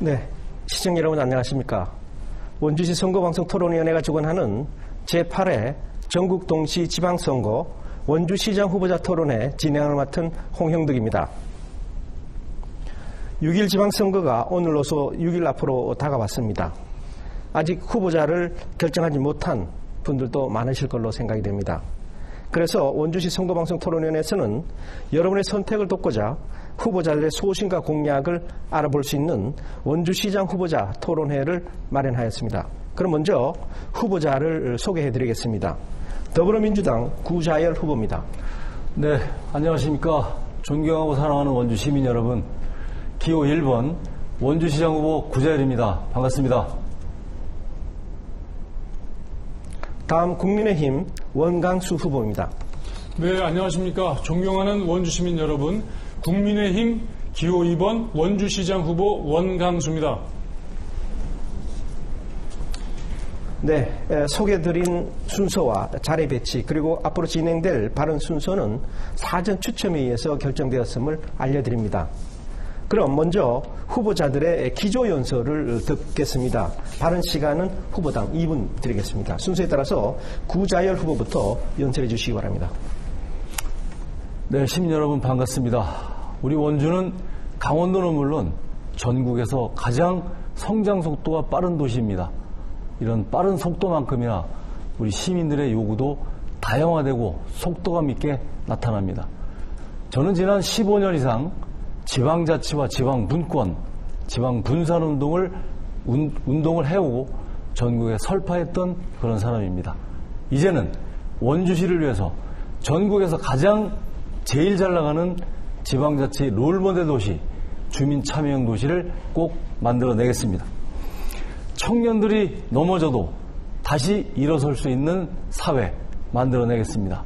네, 시청자 여러분 안녕하십니까. 원주시 선거방송 토론위원회가 주관하는 제8회 전국 동시 지방선거 원주시장 후보자 토론회 진행을 맡은 홍형덕입니다. 6일 지방선거가 오늘로서 6일 앞으로 다가왔습니다. 아직 후보자를 결정하지 못한 분들도 많으실 걸로 생각이 됩니다. 그래서 원주시 선거방송 토론위원회에서는 여러분의 선택을 돕고자 후보자들의 소신과 공약을 알아볼 수 있는 원주시장 후보자 토론회를 마련하였습니다. 그럼 먼저 후보자를 소개해드리겠습니다. 더불어민주당 구자열 후보입니다. 네, 안녕하십니까. 존경하고 사랑하는 원주 시민 여러분, 기호 1번 원주시장 후보 구자열입니다. 반갑습니다. 다음 국민의힘 원강수 후보입니다. 네, 안녕하십니까. 존경하는 원주 시민 여러분, 국민의힘 기호 2번 원주시장 후보 원강수입니다. 네, 소개드린 순서와 자리 배치 그리고 앞으로 진행될 발언 순서는 사전 추첨에 의해서 결정되었음을 알려드립니다. 그럼 먼저 후보자들의 기조연설을 듣겠습니다. 발언 시간은 후보당 2분 드리겠습니다. 순서에 따라서 구자열 후보부터 연설해 주시기 바랍니다. 네, 시민 여러분 반갑습니다. 우리 원주는 강원도는 물론 전국에서 가장 성장 속도가 빠른 도시입니다. 이런 빠른 속도만큼이나 우리 시민들의 요구도 다양화되고 속도감 있게 나타납니다. 저는 지난 15년 이상 지방자치와 지방분권, 지방분산운동을 해오고 전국에 설파했던 그런 사람입니다. 이제는 원주시를 위해서 전국에서 가장 제일 잘 나가는 지방자치 롤모델 도시, 주민참여형 도시를 꼭 만들어내겠습니다. 청년들이 넘어져도 다시 일어설 수 있는 사회 만들어내겠습니다.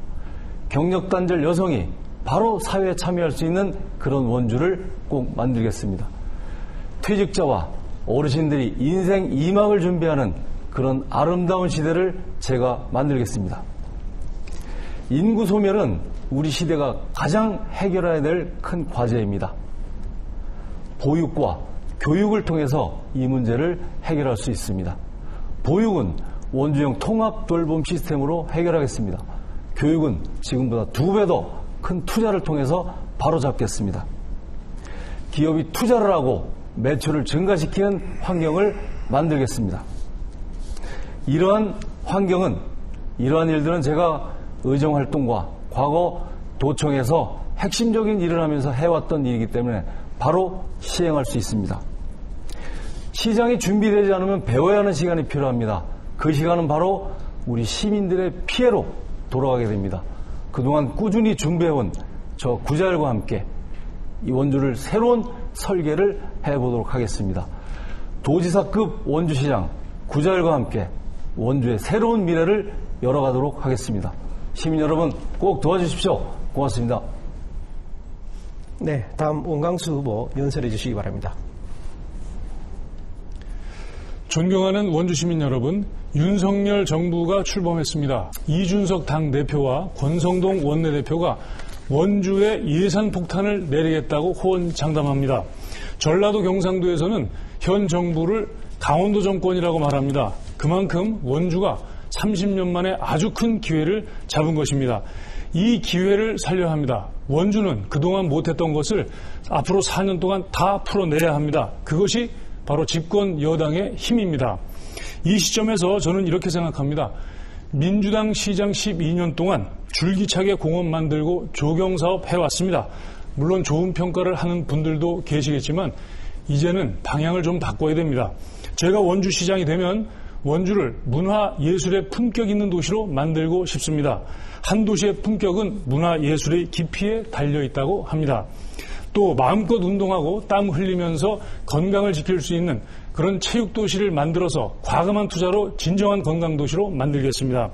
경력단절 여성이 바로 사회에 참여할 수 있는 그런 원주를 꼭 만들겠습니다. 퇴직자와 어르신들이 인생 2막을 준비하는 그런 아름다운 시대를 제가 만들겠습니다. 인구 소멸은 우리 시대가 가장 해결해야 될 큰 과제입니다. 보육과 교육을 통해서 이 문제를 해결할 수 있습니다. 보육은 원주형 통합 돌봄 시스템으로 해결하겠습니다. 교육은 지금보다 2배 더 큰 투자를 통해서 바로잡겠습니다. 기업이 투자를 하고 매출을 증가시키는 환경을 만들겠습니다. 이러한 일들은 제가 의정활동과 과거 도청에서 핵심적인 일을 하면서 해왔던 일이기 때문에 바로 시행할 수 있습니다. 시장이 준비되지 않으면 배워야 하는 시간이 필요합니다. 그 시간은 바로 우리 시민들의 피해로 돌아가게 됩니다. 그동안 꾸준히 준비해온 저 구자열과 함께 이 원주를 새로운 설계를 해보도록 하겠습니다. 도지사급 원주시장 구자열과 함께 원주의 새로운 미래를 열어가도록 하겠습니다. 시민 여러분 꼭 도와주십시오. 고맙습니다. 네, 다음 원강수 후보 연설해 주시기 바랍니다. 존경하는 원주 시민 여러분, 윤석열 정부가 출범했습니다. 이준석 당대표와 권성동 원내대표가 원주에 예산 폭탄을 내리겠다고 호언장담합니다. 전라도 경상도에서는 현 정부를 강원도 정권이라고 말합니다. 그만큼 원주가 30년 만에 아주 큰 기회를 잡은 것입니다. 이 기회를 살려야 합니다. 원주는 그동안 못했던 것을 앞으로 4년 동안 다 풀어내야 합니다. 그것이 바로 집권 여당의 힘입니다. 이 시점에서 저는 이렇게 생각합니다. 민주당 시장 12년 동안 줄기차게 공원 만들고 조경사업 해왔습니다. 물론 좋은 평가를 하는 분들도 계시겠지만 이제는 방향을 좀 바꿔야 됩니다. 제가 원주시장이 되면 원주를 문화예술의 품격 있는 도시로 만들고 싶습니다. 한 도시의 품격은 문화예술의 깊이에 달려있다고 합니다. 또 마음껏 운동하고 땀 흘리면서 건강을 지킬 수 있는 그런 체육도시를 만들어서 과감한 투자로 진정한 건강도시로 만들겠습니다.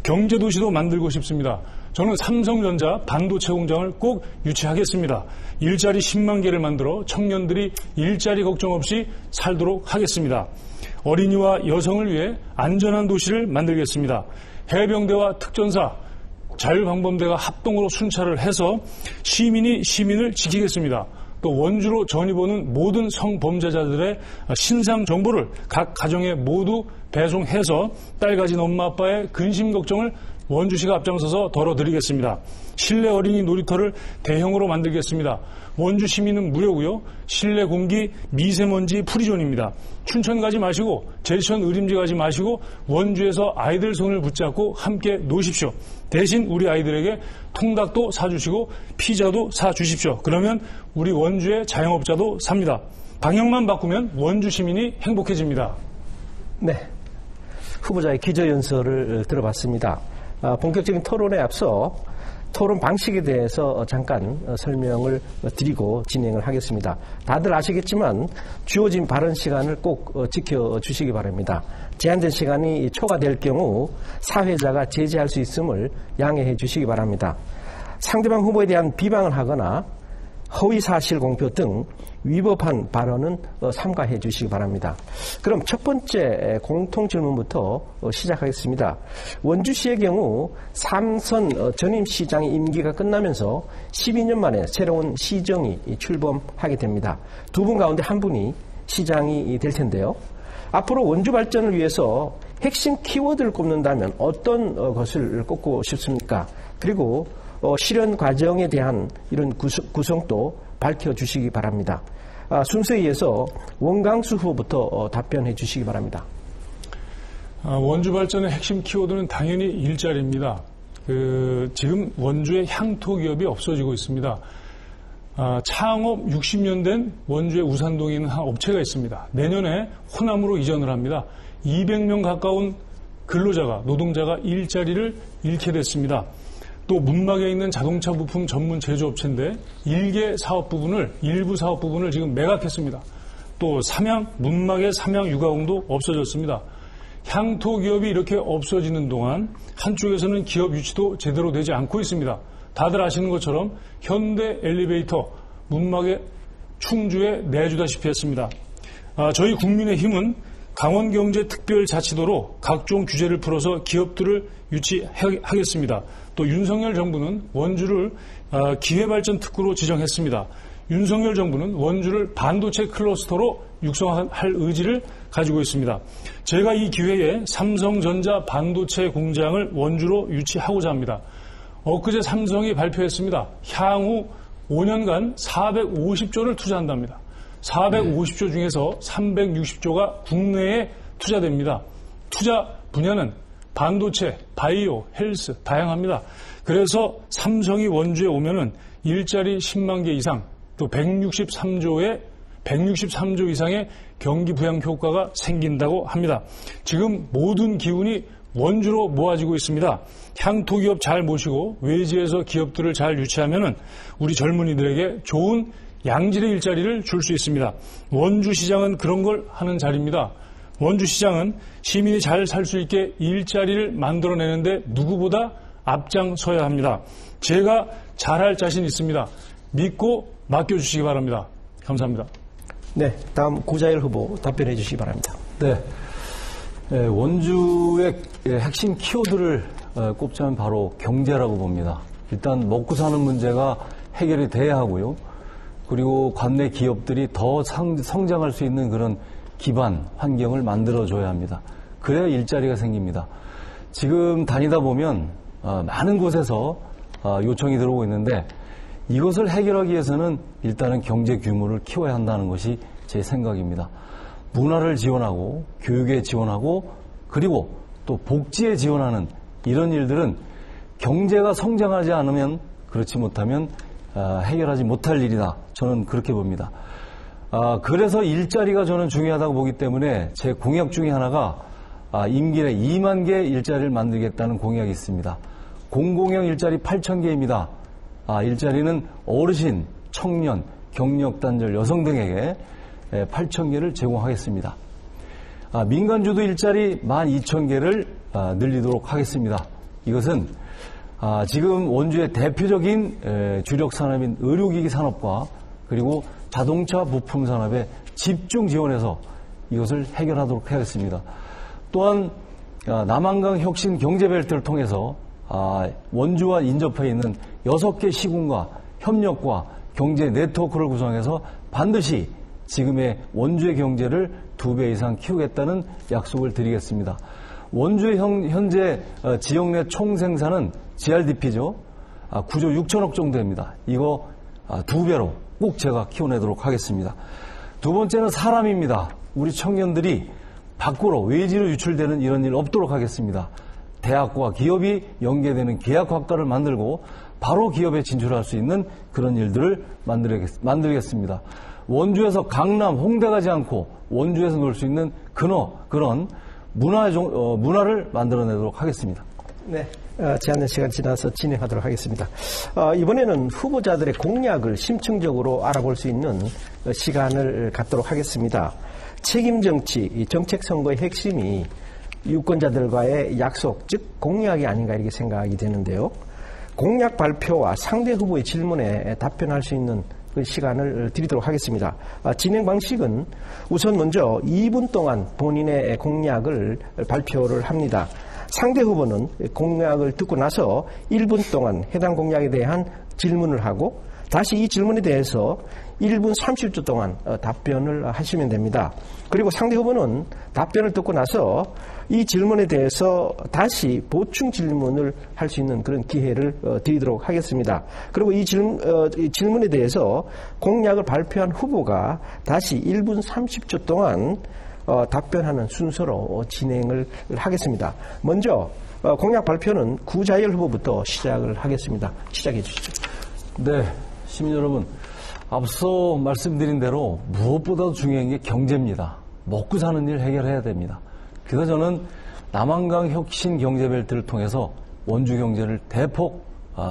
경제도시도 만들고 싶습니다. 저는 삼성전자 반도체 공장을 꼭 유치하겠습니다. 일자리 10만 개를 만들어 청년들이 일자리 걱정 없이 살도록 하겠습니다. 어린이와 여성을 위해 안전한 도시를 만들겠습니다. 해병대와 특전사, 자율방범대가 합동으로 순찰을 해서 시민이 시민을 지키겠습니다. 또 원주로 전입 오는 모든 성범죄자들의 신상 정보를 각 가정에 모두 배송해서 딸 가진 엄마 아빠의 근심 걱정을 원주시가 앞장서서 덜어드리겠습니다. 실내 어린이 놀이터를 대형으로 만들겠습니다. 원주 시민은 무료고요. 실내 공기 미세먼지 프리존입니다. 춘천 가지 마시고 제천 의림지 가지 마시고 원주에서 아이들 손을 붙잡고 함께 노십시오. 대신 우리 아이들에게 통닭도 사주시고 피자도 사주십시오. 그러면 우리 원주의 자영업자도 삽니다. 방향만 바꾸면 원주 시민이 행복해집니다. 네, 후보자의 기저연설을 들어봤습니다. 본격적인 토론에 앞서 토론 방식에 대해서 잠깐 설명을 드리고 진행을 하겠습니다. 다들 아시겠지만 주어진 발언 시간을 꼭 지켜주시기 바랍니다. 제한된 시간이 초과될 경우 사회자가 제지할 수 있음을 양해해 주시기 바랍니다. 상대방 후보에 대한 비방을 하거나 허위사실 공표 등 위법한 발언은 삼가해 주시기 바랍니다. 그럼 첫 번째 공통 질문부터 시작하겠습니다. 원주시의 경우 삼선 전임 시장의 임기가 끝나면서 12년 만에 새로운 시정이 출범하게 됩니다. 두 분 가운데 한 분이 시장이 될 텐데요. 앞으로 원주 발전을 위해서 핵심 키워드를 꼽는다면 어떤 것을 꼽고 싶습니까? 그리고 실현 과정에 대한 이런 구성도 밝혀주시기 바랍니다. 순서에 의해서 원광수 후보부터 답변해 주시기 바랍니다. 원주 발전의 핵심 키워드는 당연히 일자리입니다. 지금 원주의 향토 기업이 없어지고 있습니다. 창업 60년 된 원주의 우산동에 있는 한 업체가 있습니다. 내년에 호남으로 이전을 합니다. 200명 가까운 근로자가, 노동자가 일자리를 잃게 됐습니다. 또 문막에 있는 자동차 부품 전문 제조업체인데 일부 사업 부분을 지금 매각했습니다. 또 문막의 삼양 유가공도 없어졌습니다. 향토 기업이 이렇게 없어지는 동안 한쪽에서는 기업 유치도 제대로 되지 않고 있습니다. 다들 아시는 것처럼 현대 엘리베이터 문막에 충주에 내주다시피 했습니다. 저희 국민의힘은 강원경제특별자치도로 각종 규제를 풀어서 기업들을 유치하겠습니다. 또 윤석열 정부는 원주를 기회발전 특구로 지정했습니다. 윤석열 정부는 원주를 반도체 클러스터로 육성할 의지를 가지고 있습니다. 제가 이 기회에 삼성전자 반도체 공장을 원주로 유치하고자 합니다. 엊그제 삼성이 발표했습니다. 향후 5년간 450조를 투자한답니다. 450조 중에서 360조가 국내에 투자됩니다. 투자 분야는 반도체, 바이오, 헬스 다양합니다. 그래서 삼성이 원주에 오면은 일자리 10만 개 이상, 또 163조 이상의 경기 부양 효과가 생긴다고 합니다. 지금 모든 기운이 원주로 모아지고 있습니다. 향토 기업 잘 모시고 외지에서 기업들을 잘 유치하면은 우리 젊은이들에게 좋은 양질의 일자리를 줄 수 있습니다. 원주시장은 그런 걸 하는 자리입니다. 원주시장은 시민이 잘 살 수 있게 일자리를 만들어내는데 누구보다 앞장서야 합니다. 제가 잘할 자신 있습니다. 믿고 맡겨주시기 바랍니다. 감사합니다. 네, 다음 고자일 후보 답변해 주시기 바랍니다. 네, 원주의 핵심 키워드를 꼽자면 바로 경제라고 봅니다. 일단 먹고 사는 문제가 해결이 돼야 하고요. 그리고 관내 기업들이 더 성장할 수 있는 그런 기반 환경을 만들어줘야 합니다. 그래야 일자리가 생깁니다. 지금 다니다 보면 많은 곳에서 요청이 들어오고 있는데 이것을 해결하기 위해서는 일단은 경제 규모를 키워야 한다는 것이 제 생각입니다. 문화를 지원하고 교육에 지원하고 그리고 또 복지에 지원하는 이런 일들은 경제가 성장하지 않으면 그렇지 못하면 해결하지 못할 일이다. 저는 그렇게 봅니다. 그래서 일자리가 저는 중요하다고 보기 때문에 제 공약 중에 하나가 임기 내 2만 개 일자리를 만들겠다는 공약이 있습니다. 공공형 일자리 8,000개입니다. 일자리는 어르신, 청년, 경력단절, 여성 등에게 8,000개를 제공하겠습니다. 민간주도 일자리 12,000개를 늘리도록 하겠습니다. 이것은 지금 원주의 대표적인 주력 산업인 의료기기 산업과 그리고 자동차 부품 산업에 집중 지원해서 이것을 해결하도록 하겠습니다. 또한 남한강 혁신 경제벨트를 통해서 원주와 인접해 있는 6개 시군과 협력과 경제 네트워크를 구성해서 반드시 지금의 원주의 경제를 2배 이상 키우겠다는 약속을 드리겠습니다. 원주의 현재 지역 내 총생산은 GRDP죠. 9조 6천억 정도 됩니다. 이거 2배로 꼭 제가 키워내도록 하겠습니다. 두 번째는 사람입니다. 우리 청년들이 밖으로 외지로 유출되는 이런 일 없도록 하겠습니다. 대학과 기업이 연계되는 계약학과를 만들고 바로 기업에 진출할 수 있는 그런 일들을 만들겠습니다. 원주에서 강남, 홍대 가지 않고 원주에서 놀 수 있는 그런 문화를 만들어내도록 하겠습니다. 네, 제한된 시간 지나서 진행하도록 하겠습니다. 이번에는 후보자들의 공약을 심층적으로 알아볼 수 있는 시간을 갖도록 하겠습니다. 책임 정치, 정책 선거의 핵심이 유권자들과의 약속, 즉 공약이 아닌가 이렇게 생각이 되는데요. 공약 발표와 상대 후보의 질문에 답변할 수 있는 그 시간을 드리도록 하겠습니다. 진행 방식은 우선 먼저 2분 동안 본인의 공약을 발표를 합니다. 상대 후보는 공약을 듣고 나서 1분 동안 해당 공약에 대한 질문을 하고 다시 이 질문에 대해서 1분 30초 동안 답변을 하시면 됩니다. 그리고 상대 후보는 답변을 듣고 나서 이 질문에 대해서 다시 보충 질문을 할 수 있는 그런 기회를 드리도록 하겠습니다. 그리고 이 질문에 대해서 공약을 발표한 후보가 다시 1분 30초 동안 답변하는 순서로 진행을 하겠습니다. 먼저 공약 발표는 구자열 후보부터 시작을 하겠습니다. 시작해 주시죠. 네, 시민 여러분, 앞서 말씀드린 대로 무엇보다도 중요한 게 경제입니다. 먹고 사는 일 해결해야 됩니다. 그래서 저는 남한강 혁신 경제벨트를 통해서 원주 경제를 대폭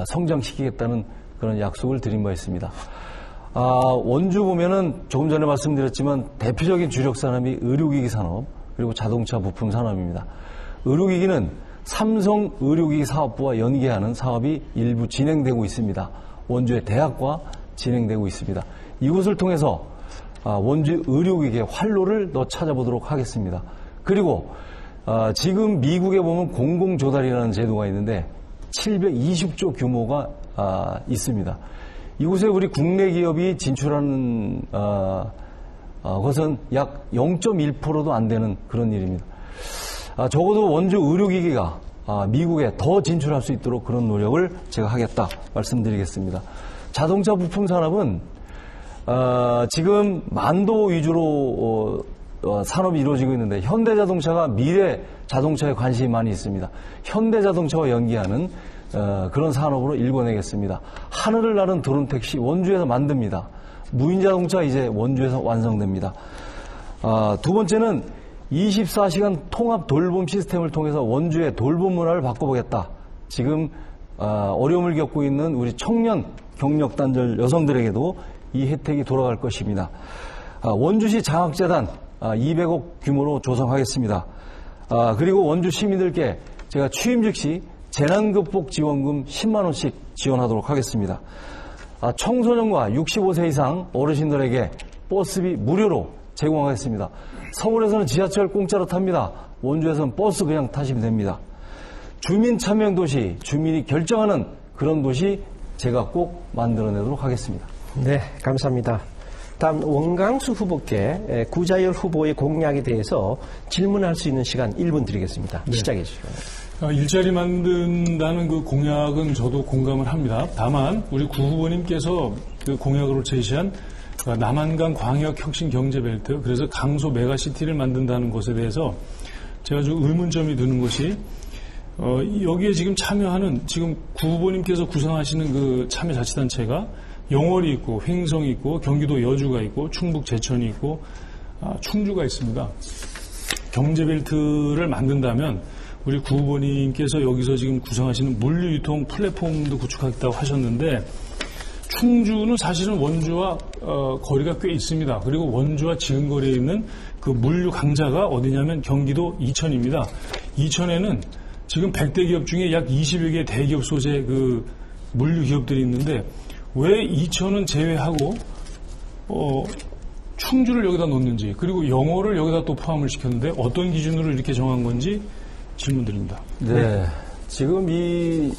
성장시키겠다는 그런 약속을 드린 바 있습니다. 원주 보면은 조금 전에 말씀드렸지만 대표적인 주력 산업이 의료기기 산업 그리고 자동차 부품 산업입니다. 의료기기는 삼성 의료기기 사업부와 연계하는 사업이 일부 진행되고 있습니다. 원주의 대학과 진행되고 있습니다. 이곳을 통해서 원주 의료기기의 활로를 찾아보도록 하겠습니다. 그리고 지금 미국에 보면 공공조달이라는 제도가 있는데 720조 규모가 있습니다. 이곳에 우리 국내 기업이 진출하는 것은 약 0.1%도 안 되는 그런 일입니다. 적어도 원주 의료기기가 미국에 더 진출할 수 있도록 그런 노력을 제가 하겠다 말씀드리겠습니다. 자동차 부품 산업은 지금 만도 위주로 산업이 이루어지고 있는데 현대자동차가 미래 자동차에 관심이 많이 있습니다. 현대자동차와 연계하는 그런 산업으로 일궈내겠습니다. 하늘을 나는 드론 택시 원주에서 만듭니다. 무인자동차 이제 원주에서 완성됩니다. 두 번째는 24시간 통합 돌봄 시스템을 통해서 원주의 돌봄 문화를 바꿔보겠다. 지금 어려움을 겪고 있는 우리 청년 경력단절 여성들에게도 이 혜택이 돌아갈 것입니다. 원주시 장학재단 200억 규모로 조성하겠습니다. 그리고 원주 시민들께 제가 취임 즉시 재난극복 지원금 10만 원씩 지원하도록 하겠습니다. 청소년과 65세 이상 어르신들에게 버스비 무료로 제공하겠습니다. 서울에서는 지하철 공짜로 탑니다. 원주에서는 버스 그냥 타시면 됩니다. 주민 참여 도시, 주민이 결정하는 그런 도시 제가 꼭 만들어내도록 하겠습니다. 네, 감사합니다. 다음 원강수 후보께 구자열 후보의 공약에 대해서 질문할 수 있는 시간 1분 드리겠습니다. 네. 시작해 주시죠. 일자리 만든다는 그 공약은 저도 공감을 합니다. 다만 우리 구 후보님께서 그 공약으로 제시한 남한강 광역 혁신 경제벨트, 그래서 강소 메가시티를 만든다는 것에 대해서 제가 좀 의문점이 드는 것이 여기에 지금 참여하는 지금 구 후보님께서 구성하시는 그 참여자치단체가 영월이 있고 횡성이 있고 경기도 여주가 있고 충북 제천이 있고 충주가 있습니다. 경제벨트를 만든다면 우리 구 후보님께서 여기서 지금 구성하시는 물류유통 플랫폼도 구축하겠다고 하셨는데 충주는 사실은 원주와 거리가 꽤 있습니다. 그리고 원주와 지근거리에 있는 그 물류 강자가 어디냐면 경기도 이천입니다. 이천에는 지금 100대 기업 중에 약 20여 개의 대기업 소재 그 물류 기업들이 있는데 왜 이천은 제외하고 충주를 여기다 놓는지, 그리고 영월을 여기다 또 포함을 시켰는데 어떤 기준으로 이렇게 정한 건지 질문드립니다. 네. 지금 이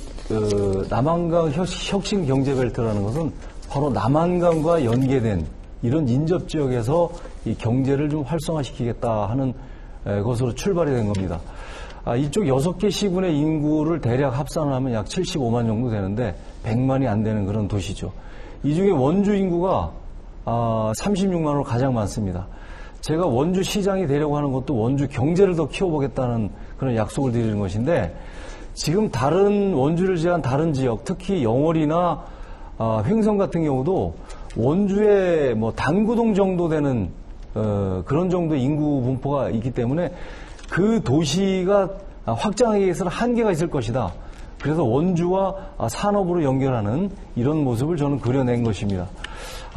남한강 혁신 경제벨트라는 것은 바로 남한강과 연계된 이런 인접 지역에서 이 경제를 좀 활성화시키겠다 하는 것으로 출발이 된 겁니다. 이쪽 6개 시군의 인구를 대략 합산을 하면 약 75만 정도 되는데 100만이 안 되는 그런 도시죠. 이 중에 원주 인구가 36만으로 가장 많습니다. 제가 원주 시장이 되려고 하는 것도 원주 경제를 더 키워보겠다는 그런 약속을 드리는 것인데, 지금 다른 원주를 제한 다른 지역, 특히 영월이나 횡성 같은 경우도 원주에 뭐 당구동 정도 되는 그런 정도의 인구 분포가 있기 때문에 그 도시가 확장하기 위해서는 한계가 있을 것이다. 그래서 원주와 산업으로 연결하는 이런 모습을 저는 그려낸 것입니다.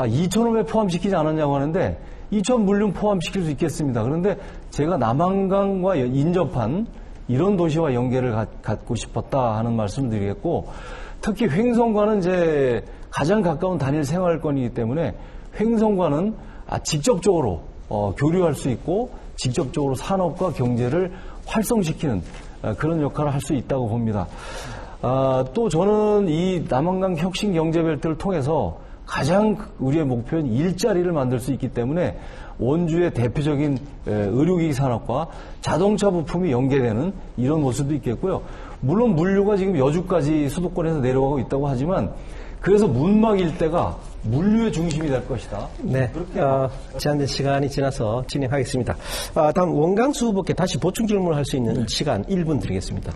이천을 왜 포함시키지 않았냐고 하는데, 이천 물론 포함시킬 수 있겠습니다. 그런데 제가 남한강과 인접한 이런 도시와 연계를 갖고 싶었다 하는 말씀을 드리겠고, 특히 횡성과는 이제 가장 가까운 단일 생활권이기 때문에 횡성과는 직접적으로 교류할 수 있고 직접적으로 산업과 경제를 활성시키는 그런 역할을 할 수 있다고 봅니다. 또 저는 이 남한강 혁신 경제벨트를 통해서 가장 우리의 목표는 일자리를 만들 수 있기 때문에 원주의 대표적인 의료기기 산업과 자동차 부품이 연계되는 이런 모습도 있겠고요. 물론 물류가 지금 여주까지 수도권에서 내려가고 있다고 하지만, 그래서 문막 일대가 물류의 중심이 될 것이다. 네, 제한된 시간이 지나서 진행하겠습니다. 다음 원광수 후보께 다시 보충 질문을 할 수 있는 시간 1분 드리겠습니다.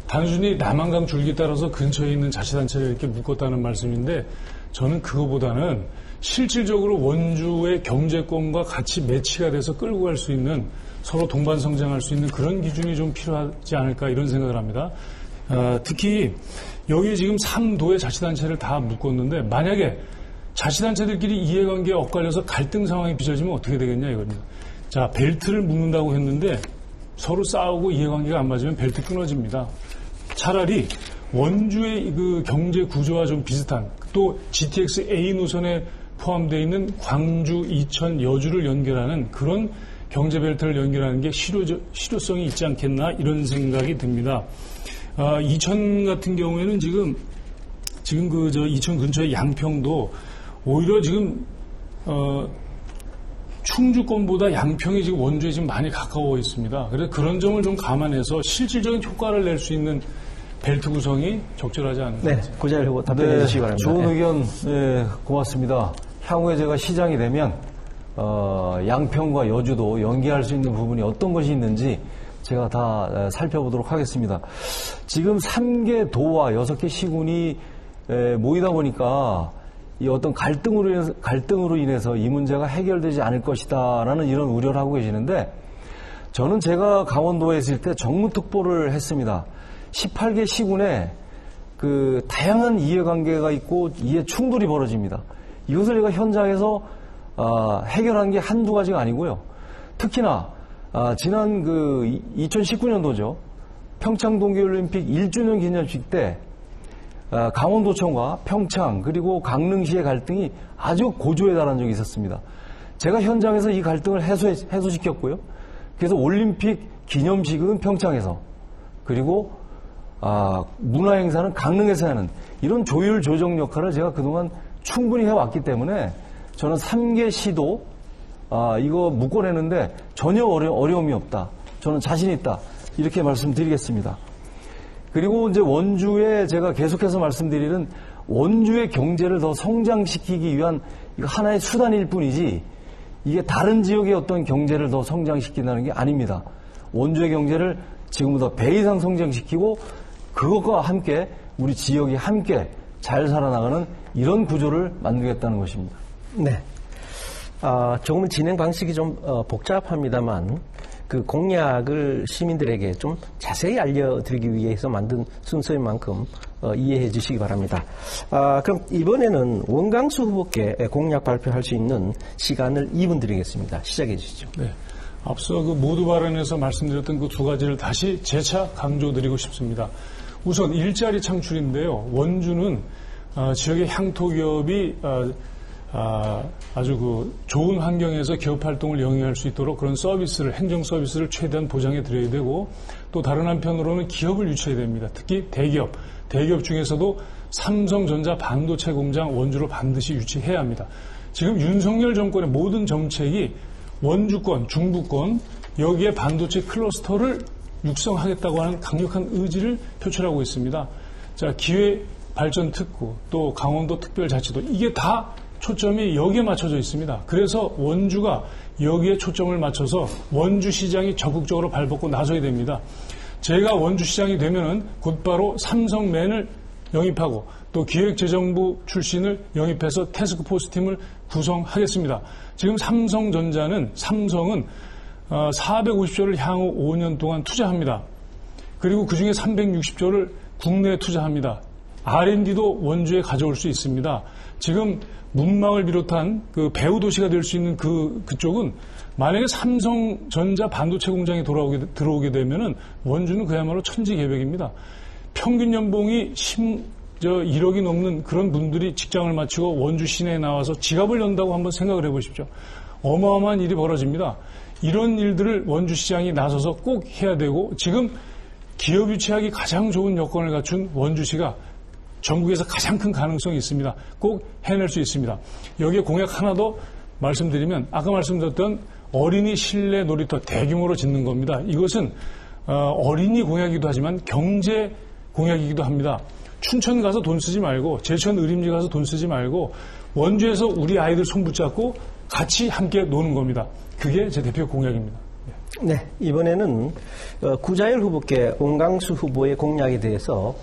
단순히 남한강 줄기 따라서 근처에 있는 자치단체를 이렇게 묶었다는 말씀인데, 저는 그거보다는 실질적으로 원주의 경제권과 같이 매치가 돼서 끌고 갈 수 있는, 서로 동반 성장할 수 있는 그런 기준이 좀 필요하지 않을까 이런 생각을 합니다. 특히 여기 지금 3도의 자치단체를 다 묶었는데, 만약에 자치단체들끼리 이해관계에 엇갈려서 갈등 상황이 빚어지면 어떻게 되겠냐 이겁니다. 자, 벨트를 묶는다고 했는데 서로 싸우고 이해관계가 안 맞으면 벨트 끊어집니다. 차라리 원주의 그 경제 구조와 좀 비슷한, 또 GTX A 노선에 포함되어 있는 광주, 이천, 여주를 연결하는 그런 경제 벨트를 연결하는 게 실효성이 있지 않겠나 이런 생각이 듭니다. 이천 같은 경우에는 지금 이천 근처의 양평도 오히려 지금 충주권보다 양평이 지금 원주에 지금 많이 가까워 있습니다. 그래서 그런 점을 좀 감안해서 실질적인 효과를 낼 수 있는 벨트 구성이 적절하지 않은가. 네, 구자일 후보 답변해 주시기 바랍니다. 좋은 의견 고맙습니다. 향후에 제가 시장이 되면 양평과 여주도 연계할 수 있는 부분이 어떤 것이 있는지 제가 다 살펴보도록 하겠습니다. 지금 3개 도와 6개 시군이 모이다 보니까 이 어떤 갈등으로 인해서 이 문제가 해결되지 않을 것이다라는 이런 우려를 하고 계시는데, 저는 제가 강원도에 있을 때 정무특보를 했습니다. 18개 시군에 그 다양한 이해관계가 있고 이해 충돌이 벌어집니다. 이것을 제가 현장에서 해결한 게 한두 가지가 아니고요. 특히나 지난 그 2019년도죠. 평창 동계올림픽 1주년 기념식 때 강원도청과 평창 그리고 강릉시의 갈등이 아주 고조에 달한 적이 있었습니다. 제가 현장에서 이 갈등을 해소시켰고요. 그래서 올림픽 기념식은 평창에서, 그리고 문화행사는 강릉에서 하는 이런 조율 조정 역할을 제가 그동안 충분히 해왔기 때문에 저는 3개 시도 이거 묶어내는데 전혀 어려움이 없다. 저는 자신 있다. 이렇게 말씀드리겠습니다. 그리고 이제 원주에 제가 계속해서 말씀드리는 원주의 경제를 더 성장시키기 위한 이거 하나의 수단일 뿐이지, 이게 다른 지역의 어떤 경제를 더 성장시킨다는 게 아닙니다. 원주의 경제를 지금보다 배 이상 성장시키고 그것과 함께 우리 지역이 함께 잘 살아나가는 이런 구조를 만들겠다는 것입니다. 네. 조금은 진행 방식이 좀 복잡합니다만 그 공약을 시민들에게 좀 자세히 알려드리기 위해서 만든 순서인 만큼 이해해 주시기 바랍니다. 그럼 이번에는 원광수 후보께 공약 발표할 수 있는 시간을 2분 드리겠습니다. 시작해 주시죠. 네. 앞서 그 모두 발언에서 말씀드렸던 그 두 가지를 다시 재차 강조드리고 싶습니다. 우선 일자리 창출인데요. 원주는 지역의 향토기업이 아주 그 좋은 환경에서 기업 활동을 영위할 수 있도록 그런 서비스를, 행정 서비스를 최대한 보장해 드려야 되고, 또 다른 한편으로는 기업을 유치해야 됩니다. 특히 대기업 중에서도 삼성전자 반도체 공장 원주로 반드시 유치해야 합니다. 지금 윤석열 정권의 모든 정책이 원주권, 중부권, 여기에 반도체 클러스터를 육성하겠다고 하는 강력한 의지를 표출하고 있습니다. 자, 기회발전특구, 또 강원도 특별자치도, 이게 다 초점이 여기에 맞춰져 있습니다. 그래서 원주가 여기에 초점을 맞춰서 원주시장이 적극적으로 발벗고 나서야 됩니다. 제가 원주시장이 되면은 곧바로 삼성맨을 영입하고 또 기획재정부 출신을 영입해서 태스크포스 팀을 구성하겠습니다. 지금 삼성은 450조를 향후 5년 동안 투자합니다. 그리고 그중에 360조를 국내에 투자합니다. R&D도 원주에 가져올 수 있습니다. 지금 문망을 비롯한 그 배후 도시가 될 수 있는 그쪽은 만약에 삼성전자 반도체 공장이 들어오게 되면은 원주는 그야말로 천지개벽입니다. 평균 연봉이 1억이 넘는 그런 분들이 직장을 마치고 원주 시내에 나와서 지갑을 연다고 한번 생각을 해보십시오. 어마어마한 일이 벌어집니다. 이런 일들을 원주시장이 나서서 꼭 해야 되고, 지금 기업 유치하기 가장 좋은 여건을 갖춘 원주시가 전국에서 가장 큰 가능성이 있습니다. 꼭 해낼 수 있습니다. 여기에 공약 하나 더 말씀드리면, 아까 말씀드렸던 어린이 실내 놀이터 대규모로 짓는 겁니다. 이것은 어린이 공약이기도 하지만 경제 공약이기도 합니다. 춘천 가서 돈 쓰지 말고, 제천 의림리 가서 돈 쓰지 말고, 원주에서 우리 아이들 손 붙잡고 같이 함께 노는 겁니다. 그게 제 대표 공약입니다. 네, 이번에는 구자열 후보께 온강수 후보의 공약에 대해서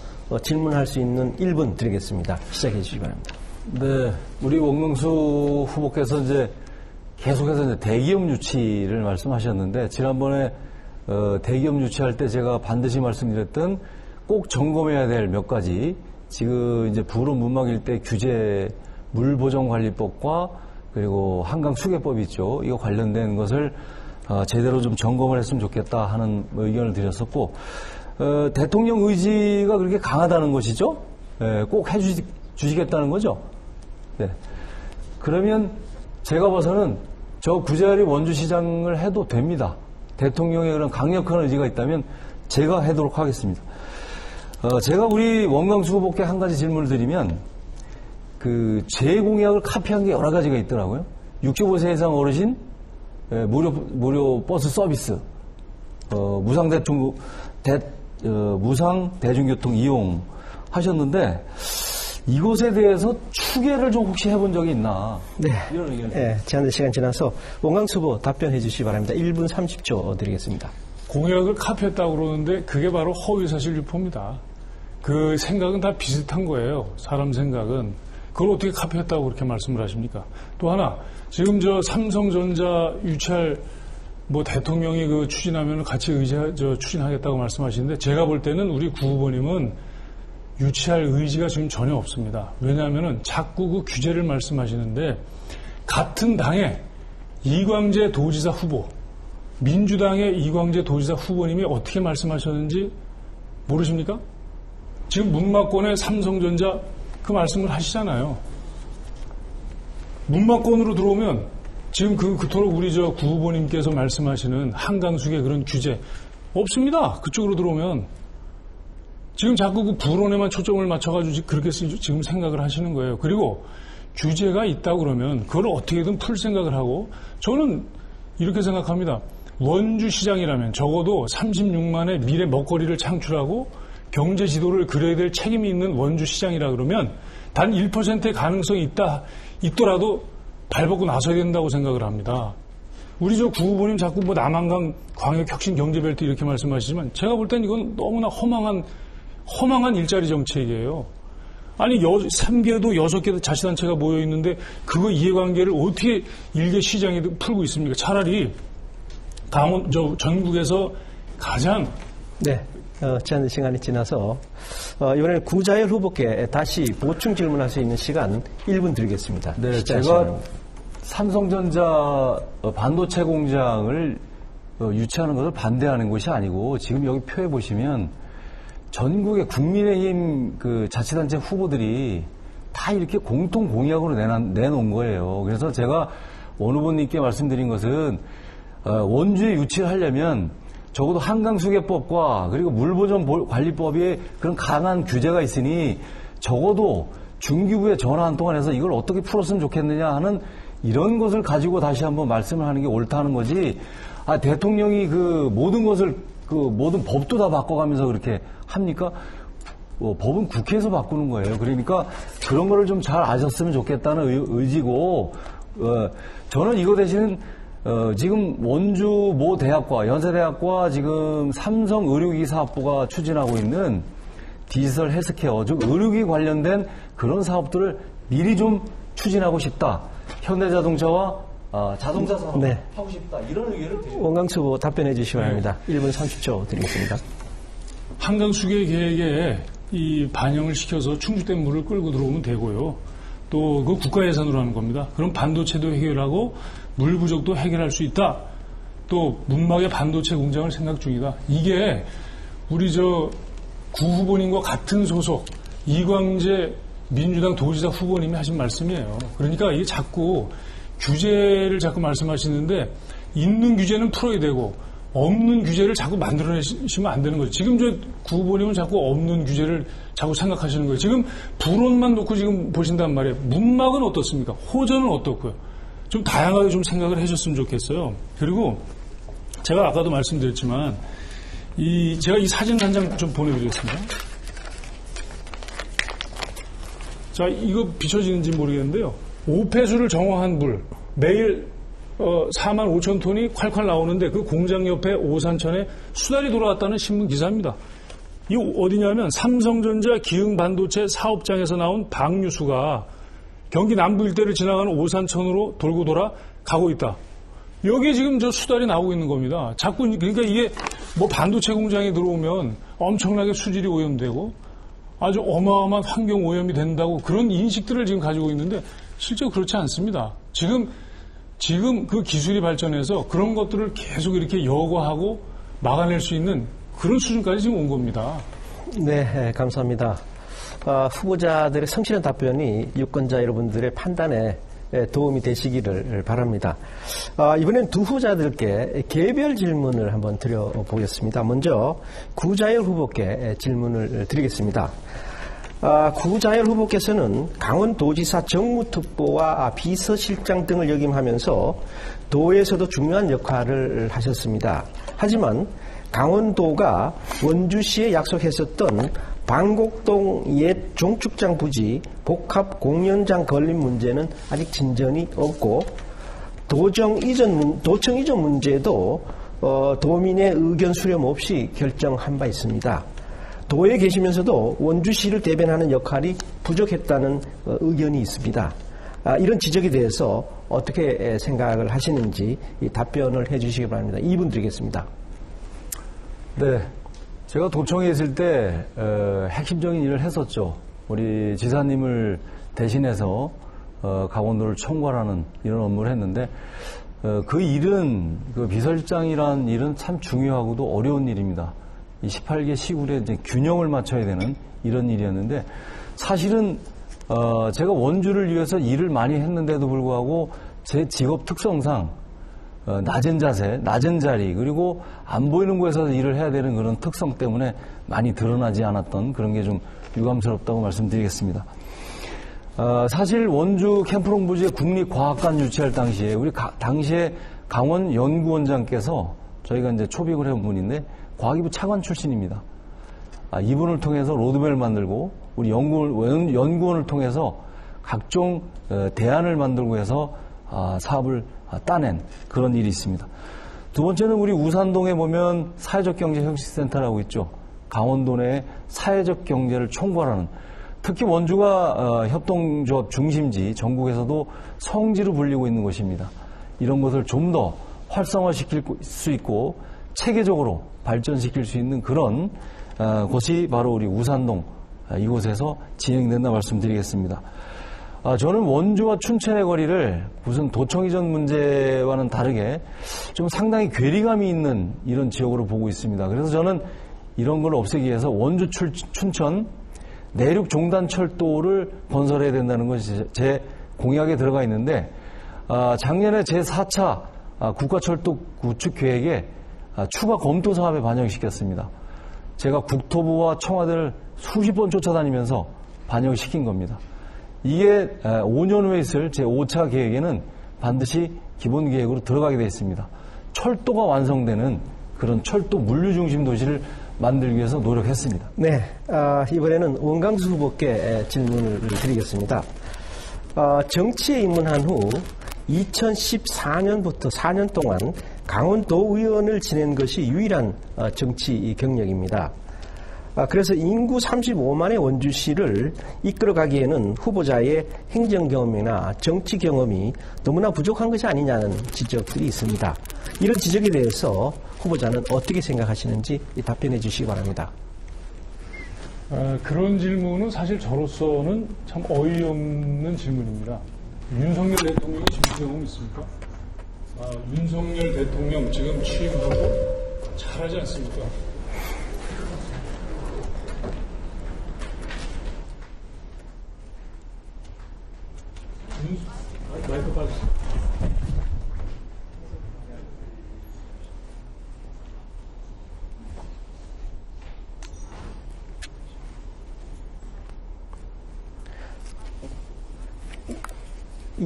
질문할 수 있는 1분 드리겠습니다. 시작해 주시기 바랍니다. 네, 우리 원강수 후보께서 이제 계속해서 이제 대기업 유치를 말씀하셨는데, 지난번에 대기업 유치할 때 제가 반드시 말씀드렸던 꼭 점검해야 될 몇 가지, 지금 이제 부로 문막 일대 규제 물보전관리법과 그리고 한강수계법 있죠. 이거 관련된 것을 제대로 좀 점검을 했으면 좋겠다 하는 의견을 드렸었고, 대통령 의지가 그렇게 강하다는 것이죠. 꼭 해주시겠다는 거죠. 네. 그러면 제가 봐서는 저 구자열이 원주시장을 해도 됩니다. 대통령의 그런 강력한 의지가 있다면 제가 하도록 하겠습니다. 제가 우리 원강수 후보께 한 가지 질문을 드리면, 제 공약을 카피한 게 여러 가지가 있더라고요. 65세 이상 어르신 무료 버스 서비스, 무상 대중교통 이용 하셨는데, 이것에 대해서 추계를 좀 혹시 해본 적이 있나? 네. 이런 의견. 네, 제한된 시간 지나서 원강수 후보 답변해 주시기 바랍니다. 1분 30초 드리겠습니다. 공약을 카피했다고 그러는데 그게 바로 허위사실 유포입니다. 그 생각은 다 비슷한 거예요. 사람 생각은. 그걸 어떻게 카피했다고 그렇게 말씀을 하십니까? 또 하나, 지금 저 삼성전자 유치할 대통령이 추진하면 같이 추진하겠다고 말씀하시는데, 제가 볼 때는 우리 구 후보님은 유치할 의지가 지금 전혀 없습니다. 왜냐하면은 자꾸 그 규제를 말씀하시는데, 같은 당의 이광재 도지사 후보, 민주당의 이광재 도지사 후보님이 어떻게 말씀하셨는지 모르십니까? 지금 문마권의 삼성전자 그 말씀을 하시잖아요. 문마권으로 들어오면 지금 그토록 우리 구 후보님께서 말씀하시는 한강수계 그런 규제 없습니다. 그쪽으로 들어오면. 지금 자꾸 그 불온에만 초점을 맞춰가지고 그렇게 지금 생각을 하시는 거예요. 그리고 규제가 있다고 그러면 그걸 어떻게든 풀 생각을 하고, 저는 이렇게 생각합니다. 원주시장이라면 적어도 36만의 미래 먹거리를 창출하고 경제 지도를 그려야 될 책임이 있는 원주시장이라 그러면 단 1%의 가능성이 있더라도 발벗고 나서야 된다고 생각을 합니다. 우리 구 후보님 자꾸 남한강 광역혁신경제벨트 이렇게 말씀하시지만, 제가 볼 땐 이건 너무나 허망한 일자리 정책이에요. 아니, 3개도 6개도 자치단체가 모여 있는데 그거 이해관계를 어떻게 일개 시장이 풀고 있습니까? 차라리 전국에서 가장. 네. 제한 시간이 지나서 이번에는 구자열 후보께 다시 보충 질문할 수 있는 시간 1분 드리겠습니다. 네, 제가 삼성전자 반도체 공장을 유치하는 것을 반대하는 것이 아니고, 지금 여기 표에 보시면 전국의 국민의힘 자치단체 후보들이 다 이렇게 공통 공약으로 내놓은 거예요. 그래서 제가 원 후보님께 말씀드린 것은 원주에 유치를 하려면 적어도 한강수계법과 그리고 물보전관리법에 그런 강한 규제가 있으니 적어도 중기부에 전화 한 통을 해서 이걸 어떻게 풀었으면 좋겠느냐 하는 이런 것을 가지고 다시 한번 말씀을 하는 게 옳다는 거지. 대통령이 그 모든 것을 모든 법도 다 바꿔가면서 그렇게 합니까? 법은 국회에서 바꾸는 거예요. 그러니까 그런 거를 좀 잘 아셨으면 좋겠다는 의지고, 저는 이거 대신 지금 원주 모 대학과 연세대학과 지금 삼성 의료기기 사업부가 추진하고 있는 디지털 헬스케어, 즉 의료기기 관련된 그런 사업들을 미리 좀 추진하고 싶다. 현대자동차와 자동차 사업 네. 하고 싶다. 이런 의견을 드립니다. 원광수 후보 답변해 주시기 바랍니다. 1분 30초 드리겠습니다. 한강수계 계획에 이 반영을 시켜서 충주댐 물을 끌고 들어오면 되고요. 또 그 국가 예산으로 하는 겁니다. 그럼 반도체도 해결하고 물 부족도 해결할 수 있다. 또 문막의 반도체 공장을 생각 중이다. 이게 우리 구 후보님과 같은 소속 이광재 민주당 도지사 후보님이 하신 말씀이에요. 그러니까 이게 자꾸 규제를 자꾸 말씀하시는데 있는 규제는 풀어야 되고 없는 규제를 자꾸 만들어내시면 안 되는 거죠. 지금 구 후보님은 자꾸 없는 규제를 자꾸 생각하시는 거예요. 지금 불온만 놓고 지금 보신단 말이에요. 문막은 어떻습니까? 호전은 어떻고요? 좀 다양하게 좀 생각을 해줬으면 좋겠어요. 그리고 제가 아까도 말씀드렸지만 제가 이 사진 한 장 좀 보내드리겠습니다. 자, 이거 비춰지는지 모르겠는데요. 오폐수를 정화한 물 매일 4만 5천 톤이 콸콸 나오는데 그 공장 옆에 오산천에 수달이 돌아왔다는 신문 기사입니다. 이 어디냐면 삼성전자 기흥반도체 사업장에서 나온 방류수가 경기 남부 일대를 지나가는 오산천으로 돌고 돌아 가고 있다. 여기에 지금 수달이 나오고 있는 겁니다. 자꾸 그러니까 이게 뭐 반도체 공장에 들어오면 엄청나게 수질이 오염되고 아주 어마어마한 환경 오염이 된다고 그런 인식들을 지금 가지고 있는데 실제로 그렇지 않습니다. 지금 그 기술이 발전해서 그런 것들을 계속 이렇게 여과하고 막아낼 수 있는 그런 수준까지 지금 온 겁니다. 네, 감사합니다. 후보자들의 성실한 답변이 유권자 여러분들의 판단에 도움이 되시기를 바랍니다. 이번엔 두 후보자들께 개별 질문을 한번 드려보겠습니다. 먼저 구자열 후보께 질문을 드리겠습니다. 구자열 후보께서는 강원도지사 정무특보와 비서실장 등을 역임하면서 도에서도 중요한 역할을 하셨습니다. 하지만 강원도가 원주시에 약속했었던 방곡동 옛 종축장 부지 복합 공연장 건립 문제는 아직 진전이 없고 도청 이전 문제도 도민의 의견 수렴 없이 결정한 바 있습니다. 도에 계시면서도 원주시를 대변하는 역할이 부족했다는 의견이 있습니다. 이런 지적에 대해서 어떻게 생각을 하시는지 답변을 해 주시기 바랍니다. 2분 드리겠습니다. 네. 제가 도청에 있을 때 핵심적인 일을 했었죠. 우리 지사님을 대신해서 강원도를 총괄하는 이런 업무를 했는데 그 일은 그 비서실장이라는 일은 참 중요하고도 어려운 일입니다. 이 18개 시군에 이제 균형을 맞춰야 되는 이런 일이었는데 사실은 제가 원주를 위해서 일을 많이 했는데도 불구하고 제 직업 특성상 낮은 자세, 낮은 자리 그리고 안 보이는 곳에서 일을 해야 되는 그런 특성 때문에 많이 드러나지 않았던 그런 게 좀 유감스럽다고 말씀드리겠습니다. 사실 원주 캠프롱부지에 국립과학관 유치할 당시에 우리 당시에 강원 연구원장께서 저희가 이제 초빙을 해온 분인데 과기부 차관 출신입니다. 이분을 통해서 로드맵을 만들고 우리 연구원을 통해서 각종 대안을 만들고 해서 사업을 따낸 그런 일이 있습니다. 두 번째는 우리 우산동에 보면 사회적 경제 혁신센터라고 있죠. 강원도 내 사회적 경제를 총괄하는 특히 원주가 협동조합 중심지 전국에서도 성지로 불리고 있는 곳입니다. 이런 것을 좀 더 활성화시킬 수 있고 체계적으로 발전시킬 수 있는 그런 곳이 바로 우리 우산동 이곳에서 진행된다 말씀드리겠습니다. 저는 원주와 춘천의 거리를 무슨 도청 이전 문제와는 다르게 좀 상당히 괴리감이 있는 이런 지역으로 보고 있습니다. 그래서 저는 이런 걸 없애기 위해서 원주 춘천 내륙 종단 철도를 건설해야 된다는 것이 제 공약에 들어가 있는데 작년에 제4차 국가철도 구축 계획에 추가 검토 사업에 반영시켰습니다. 제가 국토부와 청와대를 수십 번 쫓아다니면서 반영시킨 겁니다. 이게 5년 후에 있을 제5차 계획에는 반드시 기본 계획으로 들어가게 되어 있습니다. 철도가 완성되는 그런 철도 물류 중심 도시를 만들기 위해서 노력했습니다. 네, 이번에는 원광수 후보께 질문을 드리겠습니다. 정치에 입문한 후 2014년부터 4년 동안 강원도 의원을 지낸 것이 유일한 정치 경력입니다. 그래서 인구 35만의 원주시를 이끌어가기에는 후보자의 행정 경험이나 정치 경험이 너무나 부족한 것이 아니냐는 지적들이 있습니다. 이런 지적에 대해서 후보자는 어떻게 생각하시는지 답변해 주시기 바랍니다. 그런 질문은 사실 저로서는 참 어이없는 질문입니다. 윤석열 대통령이 정치 경험 있습니까? 윤석열 대통령 지금 취임하고 잘하지 않습니까? 마이크 빠졌어요.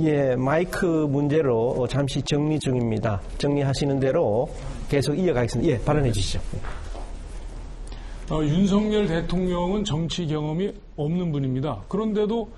예, 마이크 문제로 잠시 정리 중입니다. 정리하시는 대로 계속 이어가겠습니다. 예, 발언해 주시죠. 윤석열 대통령은 정치 경험이 없는 분입니다. 그런데도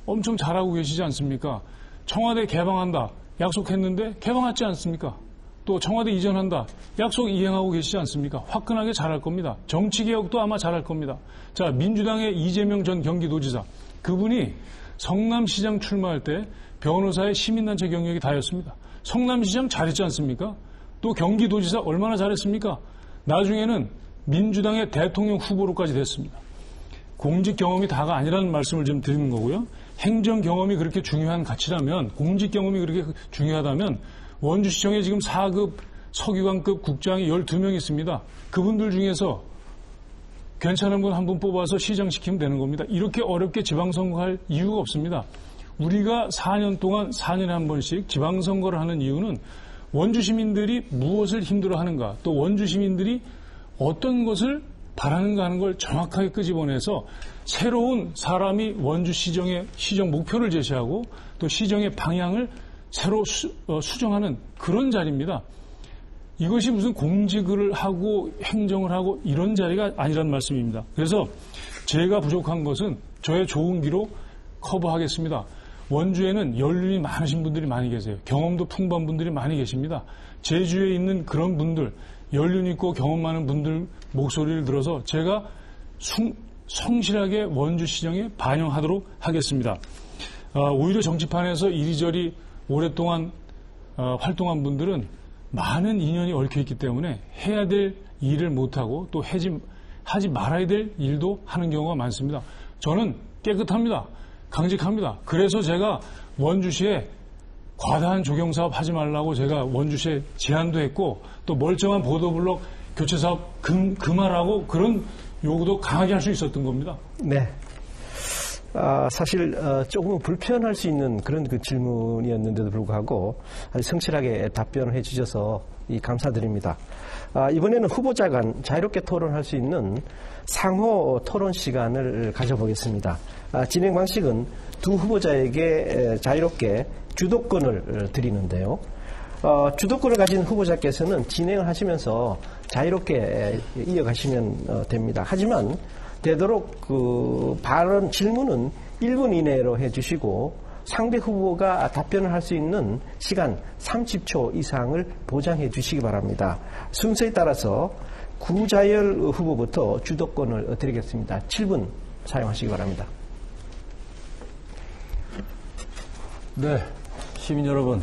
엄청 잘하고 계시지 않습니까? 청와대 개방한다. 약속했는데 개방하지 않습니까? 또 청와대 이전한다. 약속 이행하고 계시지 않습니까? 화끈하게 잘할 겁니다. 정치개혁도 아마 잘할 겁니다. 자, 민주당의 이재명 전 경기도지사. 그분이 성남시장 출마할 때 변호사의 시민단체 경력이 다였습니다. 성남시장 잘했지 않습니까? 또 경기도지사 얼마나 잘했습니까? 나중에는 민주당의 대통령 후보로까지 됐습니다. 공직 경험이 다가 아니라는 말씀을 좀 드리는 거고요. 행정 경험이 그렇게 중요한 가치라면, 공직 경험이 그렇게 중요하다면 원주시청에 지금 4급 서기관급 국장이 12명 있습니다. 그분들 중에서 괜찮은 분 한 분 뽑아서 시장시키면 되는 겁니다. 이렇게 어렵게 지방선거할 이유가 없습니다. 우리가 4년 동안 4년에 한 번씩 지방선거를 하는 이유는 원주 시민들이 무엇을 힘들어하는가, 또 원주 시민들이 어떤 것을 바라는가 하는 걸 정확하게 끄집어내서 새로운 사람이 원주 시정의 시정 목표를 제시하고 또 시정의 방향을 새로 수정하는 그런 자리입니다. 이것이 무슨 공직을 하고 행정을 하고 이런 자리가 아니란 말씀입니다. 그래서 제가 부족한 것은 저의 좋은 기로 커버하겠습니다. 원주에는 연륜이 많으신 분들이 많이 계세요. 경험도 풍부한 분들이 많이 계십니다. 제주에 있는 그런 분들, 연륜 있고 경험 많은 분들 목소리를 들어서 제가 성실하게 원주시정에 반영하도록 하겠습니다. 오히려 정치판에서 이리저리 오랫동안 활동한 분들은 많은 인연이 얽혀있기 때문에 해야 될 일을 못하고 또 하지 말아야 될 일도 하는 경우가 많습니다. 저는 깨끗합니다. 강직합니다. 그래서 제가 원주시에 과다한 조경사업 하지 말라고 제가 원주시에 제안도 했고 또 멀쩡한 보도블록 교체사업 금하라고 그런 요구도 강하게 할 수 있었던 겁니다. 네. 사실 조금 불편할 수 있는 그런 그 질문이었는데도 불구하고 아주 성실하게 답변을 해주셔서 감사드립니다. 이번에는 후보자 간 자유롭게 토론할 수 있는 상호 토론 시간을 가져보겠습니다. 진행 방식은 두 후보자에게 자유롭게 주도권을 드리는데요. 주도권을 가진 후보자께서는 진행을 하시면서 자유롭게 이어가시면 됩니다. 하지만 되도록 발언 질문은 1분 이내로 해주시고 상대 후보가 답변을 할 수 있는 시간 30초 이상을 보장해 주시기 바랍니다. 순서에 따라서 구자열 후보부터 주도권을 드리겠습니다. 7분 사용하시기 바랍니다. 네, 시민 여러분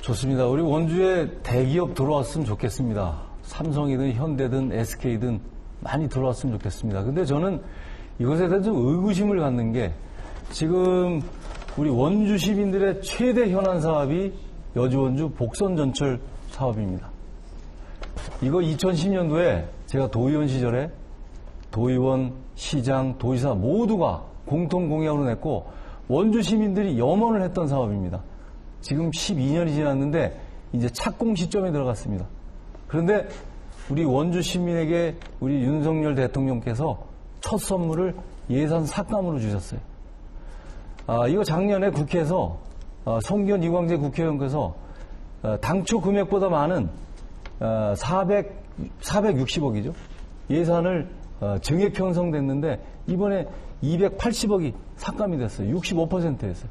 좋습니다. 우리 원주에 대기업 들어왔으면 좋겠습니다. 삼성이든 현대든 SK든 많이 들어왔으면 좋겠습니다. 근데 저는 이것에 대해서 좀 의구심을 갖는 게 지금 우리 원주 시민들의 최대 현안 사업이 여주원주 복선전철 사업입니다. 이거 2010년도에 제가 도의원 시절에 도의원, 시장, 도지사 모두가 공통 공약으로 냈고 원주 시민들이 염원을 했던 사업입니다. 지금 12년이 지났는데 이제 착공 시점에 들어갔습니다. 그런데 우리 원주 시민에게 우리 윤석열 대통령께서 첫 선물을 예산 삭감으로 주셨어요. 이거 작년에 국회에서 송기현 이광재 국회의원께서 당초 금액보다 많은 460억이죠. 예산을 증액 편성됐는데 이번에 280억이 삭감이 됐어요. 65%였어요.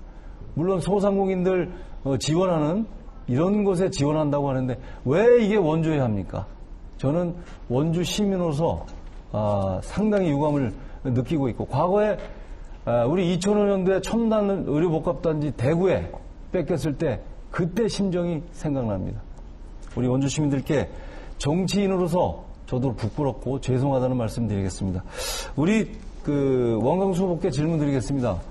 물론 소상공인들 지원하는 이런 곳에 지원한다고 하는데 왜 이게 원주에 합니까? 저는 원주 시민으로서 상당히 유감을 느끼고 있고 과거에 우리 2005년도에 첨단 의료복합단지 대구에 뺏겼을 때 그때 심정이 생각납니다. 우리 원주 시민들께 정치인으로서 저도 부끄럽고 죄송하다는 말씀 드리겠습니다. 우리 원광수 후보께 질문 드리겠습니다.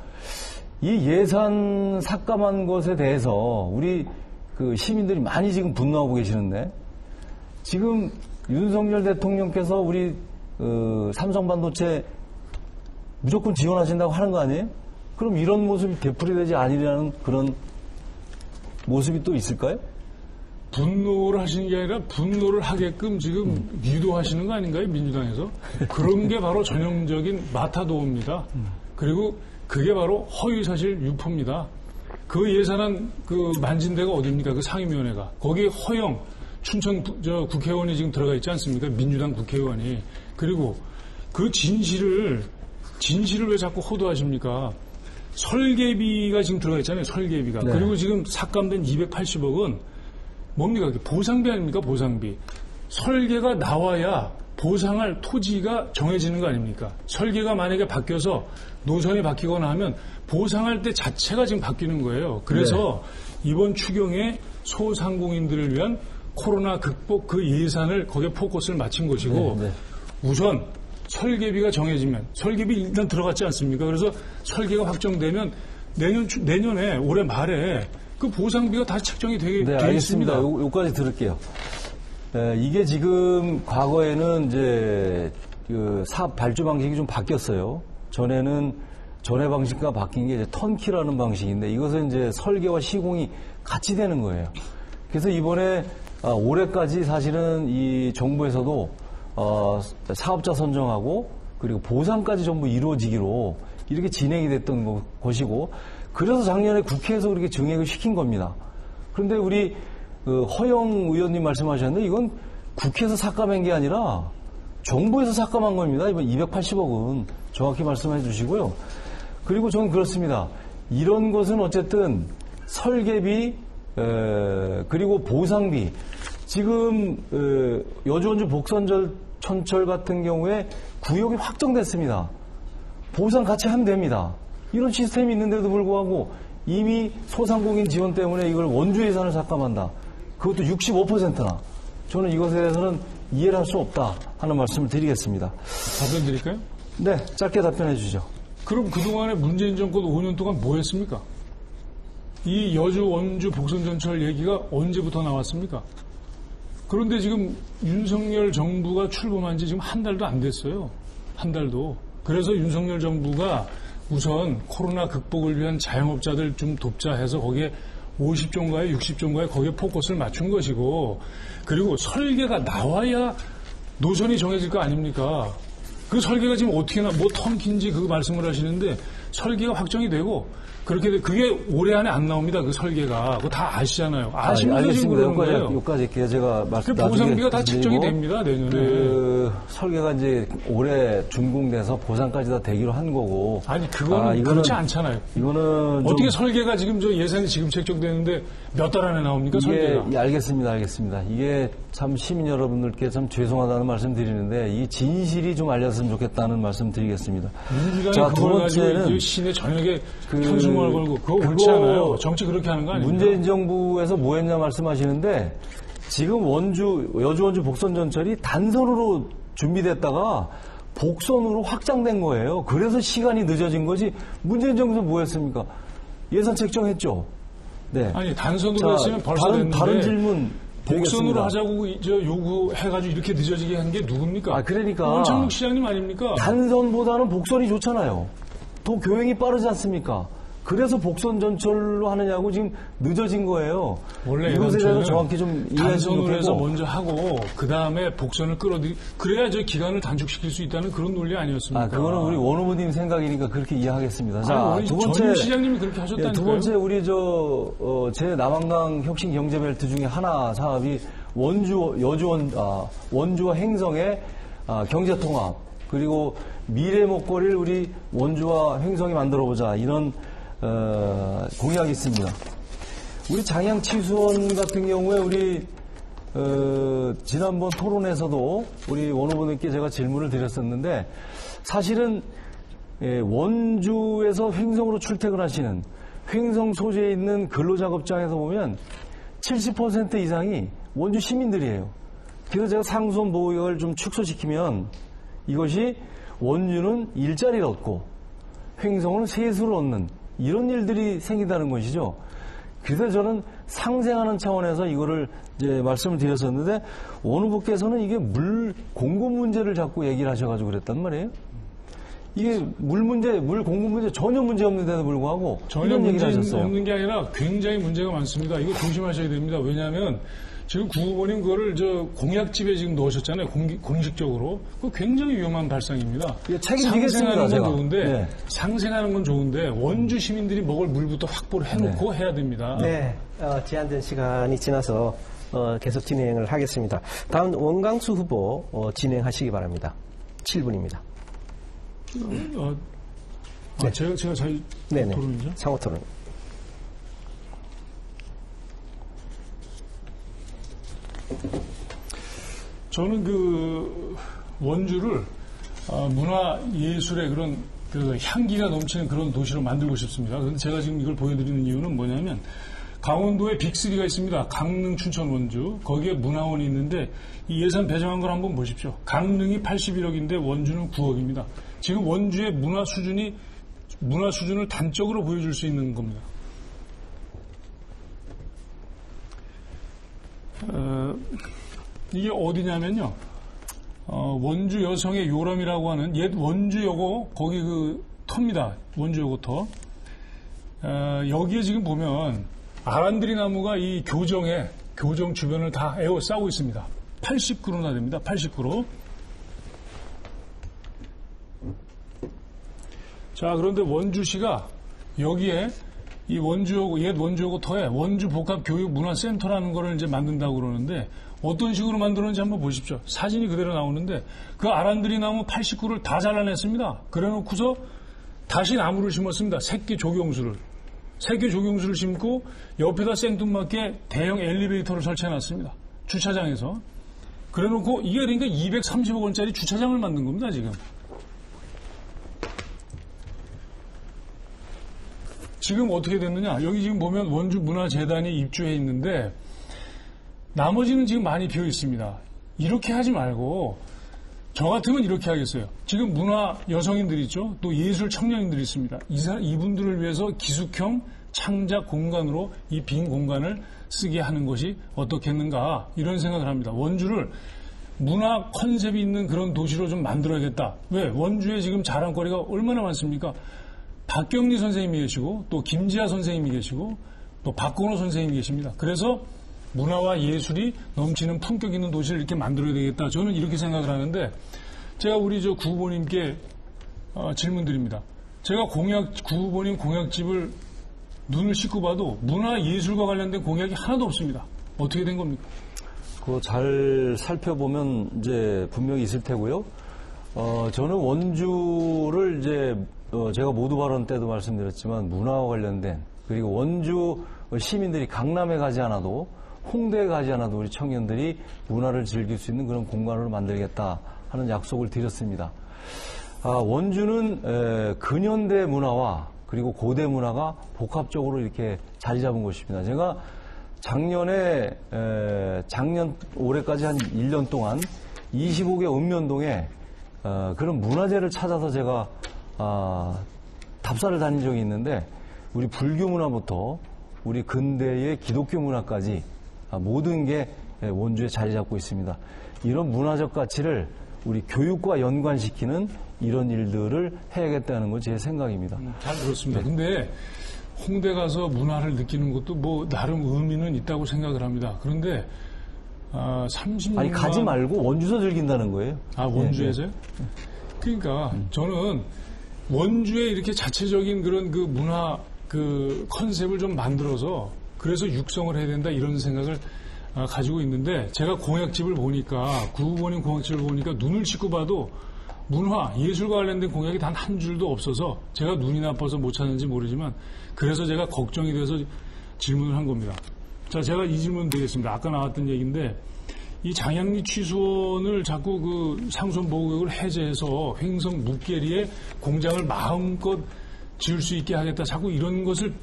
이 예산 삭감한 것에 대해서 우리 시민들이 많이 지금 분노하고 계시는데 지금 윤석열 대통령께서 우리 삼성반도체 무조건 지원하신다고 하는 거 아니에요? 그럼 이런 모습이 되풀이되지 않으려는 그런 모습이 또 있을까요? 분노를 하시는 게 아니라 분노를 하게끔 지금 유도하시는 거 아닌가요? 민주당에서. 그런 게 바로 전형적인 마타도입니다. 그리고 그게 바로 허위사실 유포입니다. 그 예산안 만진 데가 어디입니까? 그 상임위원회가. 거기 허영 춘천 국회의원이 지금 들어가 있지 않습니까? 민주당 국회의원이. 그리고 그 진실을 왜 자꾸 호도하십니까? 설계비가 지금 들어가 있잖아요. 설계비가. 네. 그리고 지금 삭감된 280억은 뭡니까? 보상비 아닙니까? 보상비. 설계가 나와야 보상할 토지가 정해지는 거 아닙니까? 설계가 만약에 바뀌어서 노선이 바뀌거나 하면 보상할 때 자체가 지금 바뀌는 거예요. 그래서 네. 이번 추경에 소상공인들을 위한 코로나 극복 그 예산을 거기에 포커스를 맞춘 것이고 네. 우선 설계비가 정해지면 설계비 일단 들어갔지 않습니까? 그래서 설계가 확정되면 내년에 올해 말에 그 보상비가 다 책정이 되어 있습니다. 알겠습니다. 요까지 들을게요. 이게 지금 과거에는 이제 사업 발주 방식이 좀 바뀌었어요. 전에 방식과 바뀐 게 이제 턴키라는 방식인데 이것은 이제 설계와 시공이 같이 되는 거예요. 그래서 이번에 올해까지 사실은 이 정부에서도 사업자 선정하고 그리고 보상까지 전부 이루어지기로 이렇게 진행이 됐던 것이고 그래서 작년에 국회에서 그렇게 증액을 시킨 겁니다. 그런데 우리 허영 의원님 말씀하셨는데 이건 국회에서 삭감한 게 아니라 정부에서 삭감한 겁니다. 이번 280억은 정확히 말씀해 주시고요. 그리고 저는 그렇습니다. 이런 것은 어쨌든 설계비 그리고 보상비 지금 여주원주 복선천철 같은 경우에 구역이 확정됐습니다. 보상 같이 하면 됩니다. 이런 시스템이 있는데도 불구하고 이미 소상공인 지원 때문에 이걸 원주 예산을 삭감한다. 그것도 65%나. 저는 이것에 대해서는 이해를 할 수 없다 하는 말씀을 드리겠습니다. 답변 드릴까요? 네, 짧게 답변해 주시죠. 그럼 그동안에 문재인 정권 5년 동안 뭐 했습니까? 이 여주, 원주, 복선전철 얘기가 언제부터 나왔습니까? 그런데 지금 윤석열 정부가 출범한 지 지금 한 달도 안 됐어요. 한 달도. 그래서 윤석열 정부가 우선 코로나 극복을 위한 자영업자들 좀 돕자 해서 거기에 50조인가에 60조인가에 거기에 포커스를 맞춘 것이고 그리고 설계가 나와야 노선이 정해질 거 아닙니까? 그 설계가 지금 어떻게 뭐 턴키인지 그 말씀을 하시는데 설계가 확정이 되고 그렇게 그게 올해 안에 안 나옵니다. 그 설계가 그거 다 아시잖아요. 아시면서 지금 그러는 거예요. 여기까지 제가 말씀. 그 보상비가 다 책정이 됩니다. 내년에. 그 설계가 이제 올해 준공돼서 보상까지 다 되기로 한 거고. 아니 그거는 그렇지 않잖아요. 이거는 어떻게 설계가 지금 예산이 지금 책정되는데 몇 달 안에 나옵니까? 설계가. 예, 알겠습니다. 이게 참 시민 여러분들께 참 죄송하다는 말씀 드리는데 이 진실이 좀 알렸으면 좋겠다는 말씀 드리겠습니다. 민주당이 그걸 가지고 시내 저녁에 현수막을 걸고 그거 옳지 않아요. 정치 그렇게 하는 거 아닙니까? 문재인 정부에서 뭐 했냐 말씀하시는데 지금 여주 원주 복선전철이 단선으로 준비됐다가 복선으로 확장된 거예요. 그래서 시간이 늦어진 거지 문재인 정부에서 뭐 했습니까? 예산 책정했죠. 네. 아니 단선으로 했으면 벌써 됐는데 다른 질문 복선으로 하자고 요구해가지고 이렇게 늦어지게 한 게 누굽니까? 그러니까 원창록 시장님 아닙니까? 단선보다는 복선이 좋잖아요. 더 교행이 빠르지 않습니까? 그래서 복선 전철로 하느냐고 지금 늦어진 거예요. 원래 이것에 대해서 정확히 좀 이해했으면 단선으로 해서 좋겠고. 먼저 하고 그 다음에 복선을 그래야 저 기간을 단축시킬 수 있다는 그런 논리 아니었습니까? 그거는 우리 원 후보님 생각이니까 그렇게 이해하겠습니다. 자, 두 번째 전 시장님이 그렇게 하셨다니까요. 두 번째 우리 제 남한강 혁신 경제벨트 중에 하나 사업이 원주와 행성의 경제통합 그리고 미래 먹거리를 우리 원주와 행성이 만들어보자 이런 공약이 있습니다. 우리 장양 치수원 같은 경우에 우리 지난번 토론에서도 우리 원 후보님께 제가 질문을 드렸었는데 사실은 원주에서 횡성으로 출퇴근하시는 횡성 소재에 있는 근로작업장에서 보면 70% 이상이 원주 시민들이에요. 그래서 제가 상수원 보호역을 좀 축소시키면 이것이 원주는 일자리를 얻고 횡성은 세수를 얻는 이런 일들이 생긴다는 것이죠. 그래서 저는 상생하는 차원에서 이거를 이제 말씀을 드렸었는데 원 후보께서는 이게 물 공급 문제를 자꾸 얘기를 하셔가지고 그랬단 말이에요. 이게 물 공급 문제 전혀 문제 없는데도 불구하고 전혀 문제 없는 게 아니라 굉장히 문제가 많습니다. 이거 조심하셔야 됩니다. 왜냐하면 지금 구 후보님 그거를 공약집에 지금 넣으셨잖아요. 공식적으로. 그거 굉장히 위험한 발상입니다. 책임지겠습니다. 제가. 좋은데, 상생하는 건 좋은데 원주 시민들이 먹을 물부터 확보를 해놓고 해야 됩니다. 네, 제한된 시간이 지나서 계속 진행을 하겠습니다. 다음 원광수 후보 진행하시기 바랍니다. 7분입니다. 제가 저희 토론이죠? 상호 토론. 저는 원주를 문화 예술의 그런 향기가 넘치는 그런 도시로 만들고 싶습니다. 그런데 제가 지금 이걸 보여드리는 이유는 뭐냐면 강원도에 빅3가 있습니다. 강릉, 춘천, 원주. 거기에 문화원이 있는데 이 예산 배정한 걸 한번 보십시오. 강릉이 81억인데 원주는 9억입니다. 지금 원주의 문화 수준을 단적으로 보여줄 수 있는 겁니다. 이게 어디냐면요. 원주 여성의 요람이라고 하는 옛 원주여고 거기 터입니다. 원주여고 터. 여기에 지금 보면 아란드리 나무가 이 교정 주변을 다 에워싸고 있습니다. 80그루나 됩니다. 80그루. 자, 그런데 원주시가 여기에 이 옛 원주여고 터에 원주 복합교육문화센터라는 거를 이제 만든다고 그러는데 어떤 식으로 만들었는지 한번 보십시오. 사진이 그대로 나오는데 그 아란드리 나무 80그루를 다 잘라냈습니다. 그래 놓고서 다시 나무를 심었습니다. 새끼 조경수를 심고 옆에다 생뚱맞게 대형 엘리베이터를 설치해놨습니다. 주차장에서. 그래 놓고 이게 그러니까 230억 원짜리 주차장을 만든 겁니다, 지금. 지금 어떻게 됐느냐? 여기 지금 보면 원주문화재단이 입주해 있는데 나머지는 지금 많이 비어 있습니다. 이렇게 하지 말고 저 같으면 이렇게 하겠어요. 지금 문화 여성인들이 있죠. 또 예술 청년인들이 있습니다. 이분들을 위해서 기숙형 창작 공간으로 이 빈 공간을 쓰게 하는 것이 어떻겠는가 이런 생각을 합니다. 원주를 문화 컨셉이 있는 그런 도시로 좀 만들어야겠다. 왜? 원주에 지금 자랑거리가 얼마나 많습니까? 박경리 선생님이 계시고 또 김지아 선생님이 계시고 또 박건호 선생님이 계십니다. 그래서 문화와 예술이 넘치는 품격 있는 도시를 이렇게 만들어야 되겠다. 저는 이렇게 생각을 하는데 제가 우리 구 후보님께 질문드립니다. 제가 구 후보님 공약집을 눈을 씻고 봐도 문화 예술과 관련된 공약이 하나도 없습니다. 어떻게 된 겁니까? 그거 잘 살펴보면 이제 분명히 있을 테고요. 저는 원주를 이제 제가 모두 발언 때도 말씀드렸지만 문화와 관련된 그리고 원주 시민들이 강남에 가지 않아도 홍대에 가지 않아도 우리 청년들이 문화를 즐길 수 있는 그런 공간으로 만들겠다 하는 약속을 드렸습니다. 원주는 근현대 문화와 그리고 고대 문화가 복합적으로 이렇게 자리 잡은 곳입니다. 제가 작년 올해까지 한 1년 동안 25개 읍면동에 그런 문화재를 찾아서 제가 답사를 다닌 적이 있는데 우리 불교 문화부터 우리 근대의 기독교 문화까지 모든 게 원주에 자리 잡고 있습니다. 이런 문화적 가치를 우리 교육과 연관시키는 이런 일들을 해야겠다는 건 제 생각입니다. 잘 들었습니다. 근데 홍대 가서 문화를 느끼는 것도 뭐 나름 의미는 있다고 생각을 합니다. 그런데 30년 아니 가지 말고 원주에서 즐긴다는 거예요. 원주에서요? 그러니까 저는 원주에 이렇게 자체적인 그런 그 문화 그 컨셉을 좀 만들어서 그래서 육성을 해야 된다 이런 생각을 가지고 있는데 제가 공약집을 보니까 구후본인 공약집을 보니까 눈을 씻고 봐도 문화, 예술과 관련된 공약이 단 한 줄도 없어서 제가 눈이 나빠서 못 찾는지 모르지만 그래서 제가 걱정이 돼서 질문을 한 겁니다. 자, 제가 이 질문 드리겠습니다. 아까 나왔던 얘기인데 이 장양리 취수원을 자꾸 그 상선보호구역을 해제해서 횡성 묵계리에 공장을 마음껏 지을 수 있게 하겠다. 자꾸 이런 것을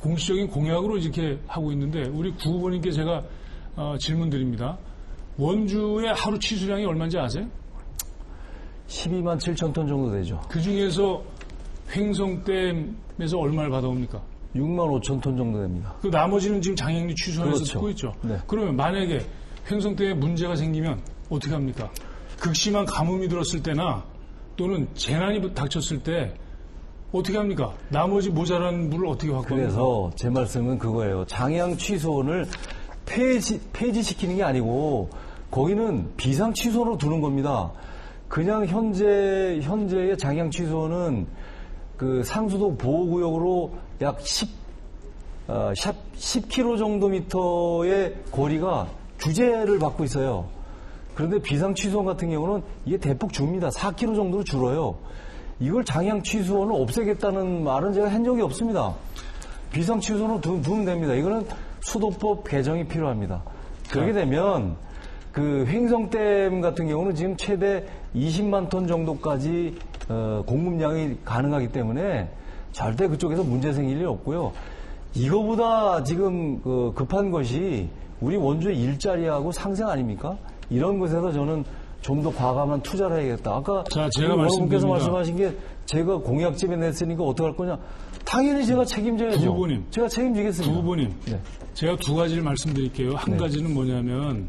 공식적인 공약으로 이렇게 하고 있는데 우리 구후본인께 제가 질문 드립니다. 원주의 하루 취수량이 얼마인지 아세요? 12만 7천 톤 정도 되죠. 그 중에서 횡성댐에서 얼마를 받아옵니까? 6만 5천 톤 정도 됩니다. 그 나머지는 지금 장양리 취수원에서 그렇죠. 듣고 있죠. 네. 그러면 만약에 횡성댐에 문제가 생기면 어떻게 합니까? 극심한 가뭄이 들었을 때나 또는 재난이 닥쳤을 때 어떻게 합니까? 나머지 모자란 물을 어떻게 확보합니까? 그래서 제 말씀은 그거예요. 장양 취수원을 폐지시키는 게 아니고 거기는 비상 취소로 두는 겁니다. 그냥 현재의 장양 취소는 그 상수도 보호구역으로 약 10km 정도 미터의 거리가 규제를 받고 있어요. 그런데 비상 취소원 같은 경우는 이게 대폭 줍니다. 4km 정도로 줄어요. 이걸 장양 취소원을 없애겠다는 말은 제가 한 적이 없습니다. 비상 취소원으로 두면 됩니다. 이거는 수도법 개정이 필요합니다. 그렇게 되면 그 횡성댐 같은 경우는 지금 최대 20만 톤 정도까지 공급량이 가능하기 때문에 절대 그쪽에서 문제 생길 일 없고요. 이거보다 지금 급한 것이 우리 원주의 일자리하고 상생 아닙니까? 이런 것에서 저는 좀 더 과감한 투자를 해야겠다. 아까 제가 여러분께서 말씀하신 게 제가 공약집에 냈으니까 어떡할 거냐? 당연히 제가 책임져야죠. 구후보님. 제가 책임지겠습니다. 구후보님. 네. 제가 두 가지를 말씀드릴게요. 한 네. 가지는 뭐냐면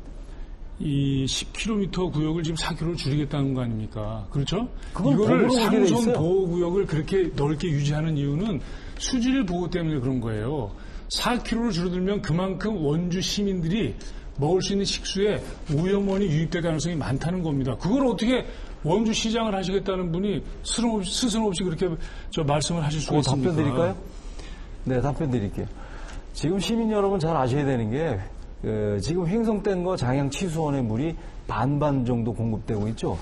이 10km 구역을 지금 4km로 줄이겠다는 거 아닙니까? 그렇죠? 그건 이거를 법으로 그렇게 돼 상선 있어요. 보호구역을 그렇게 넓게 유지하는 이유는 수질 보호 때문에 그런 거예요. 4km로 줄어들면 그만큼 원주 시민들이 먹을 수 있는 식수에 오염원이 유입될 가능성이 많다는 겁니다. 그걸 어떻게 원주 시장을 하시겠다는 분이 스스럼없이 그렇게 말씀을 하실 수가 있습니까? 답변 드릴까요? 네, 답변 드릴게요. 지금 시민 여러분 잘 아셔야 되는 게 지금 횡성댐과 장양 취수원의 물이 반반 정도 공급되고 있죠.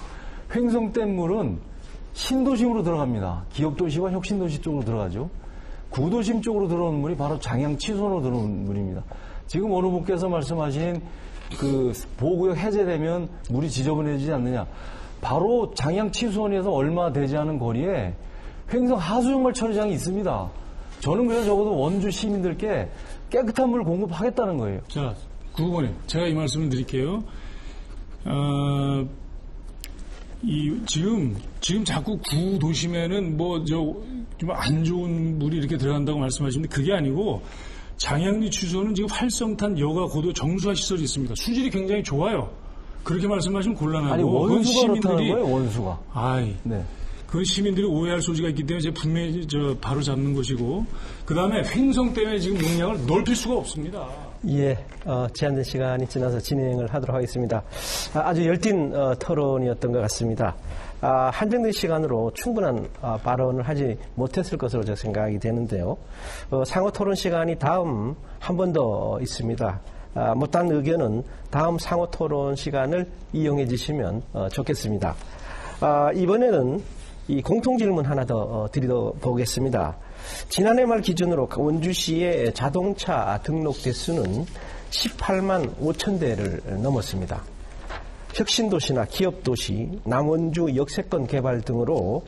횡성댐 물은 신도심으로 들어갑니다. 기업도시와 혁신도시 쪽으로 들어가죠. 구도심 쪽으로 들어오는 물이 바로 장양 취수원으로 들어오는 물입니다. 지금 어느 분께서 말씀하신 그 보호구역 해제되면 물이 지저분해지지 않느냐. 바로 장양 취수원에서 얼마 되지 않은 거리에 횡성 하수용말 처리장이 있습니다. 저는 그래서 적어도 원주 시민들께 깨끗한 물 공급하겠다는 거예요. 자, 구후보님, 제가 이 말씀을 드릴게요. 지금 자꾸 구도심에는 좀 안 좋은 물이 이렇게 들어간다고 말씀하시는데 그게 아니고 장양리 취수원은 지금 활성탄 여가 고도 정수화 시설이 있습니다. 수질이 굉장히 좋아요. 그렇게 말씀하시면 곤란하고. 아니, 원수가 그렇다는 거예요, 원수가. 네. 그건 시민들이 오해할 소지가 있기 때문에 제가 분명히 바로 잡는 것이고, 그 다음에 횡성 때문에 지금 용량을 넓힐 수가 없습니다. 예, 제한된 시간이 지나서 진행을 하도록 하겠습니다. 아주 열띤 토론이었던 것 같습니다. 한정된 시간으로 충분한 발언을 하지 못했을 것으로 저 생각이 되는데요. 상호 토론 시간이 다음 한 번 더 있습니다. 못한 의견은 다음 상호 토론 시간을 이용해 주시면 좋겠습니다. 이번에는 이 공통 질문 하나 더 드려보겠습니다. 지난해 말 기준으로 원주시의 자동차 등록 대수는 18만 5천 대를 넘었습니다. 혁신도시나 기업도시, 남원주 역세권 개발 등으로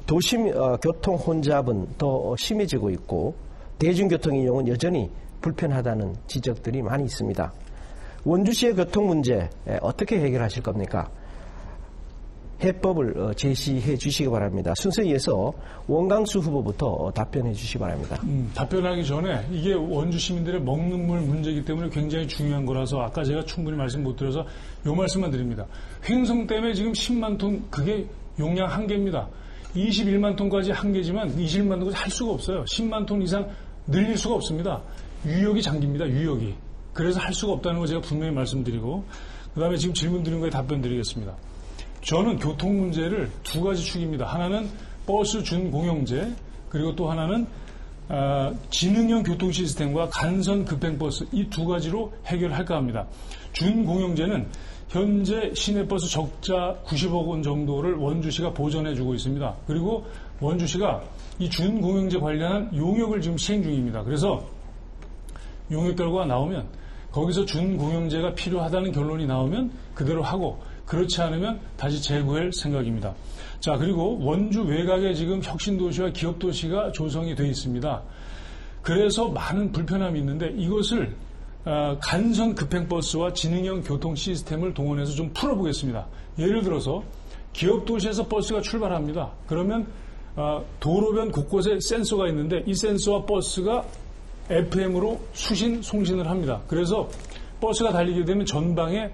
도심 교통 혼잡은 더 심해지고 있고 대중교통 이용은 여전히 불편하다는 지적들이 많이 있습니다. 원주시의 교통 문제 어떻게 해결하실 겁니까? 해법을 제시해 주시기 바랍니다. 순서에 이어서 원광수 후보부터 답변해 주시기 바랍니다. 답변하기 전에 이게 원주 시민들의 먹는 물 문제이기 때문에 굉장히 중요한 거라서 아까 제가 충분히 말씀 못 드려서 요 말씀만 드립니다. 횡성 때문에 지금 10만 톤 그게 용량 한계입니다. 21만 톤까지 한계지만 21만 톤까지 할 수가 없어요. 10만 톤 이상 늘릴 수가 없습니다. 유역이 잠깁니다. 유역이. 그래서 할 수가 없다는 거 제가 분명히 말씀드리고 그다음에 지금 질문 드린 거에 답변 드리겠습니다. 저는 교통 문제를 두 가지 축입니다. 하나는 버스 준공영제 그리고 또 하나는 지능형 교통 시스템과 간선 급행버스 이 두 가지로 해결할까 합니다. 준공영제는 현재 시내버스 적자 90억 원 정도를 원주시가 보전해주고 있습니다. 그리고 원주시가 이 준공영제 관련한 용역을 지금 시행 중입니다. 그래서 용역 결과가 나오면 거기서 준공영제가 필요하다는 결론이 나오면 그대로 하고 그렇지 않으면 다시 재구할 생각입니다. 자, 그리고 원주 외곽에 지금 혁신도시와 기업도시가 조성이 되어 있습니다. 그래서 많은 불편함이 있는데 이것을 간선 급행버스와 지능형 교통 시스템을 동원해서 좀 풀어보겠습니다. 예를 들어서 기업도시에서 버스가 출발합니다. 그러면 도로변 곳곳에 센서가 있는데 이 센서와 버스가 FM으로 수신, 송신을 합니다. 그래서 버스가 달리게 되면 전방에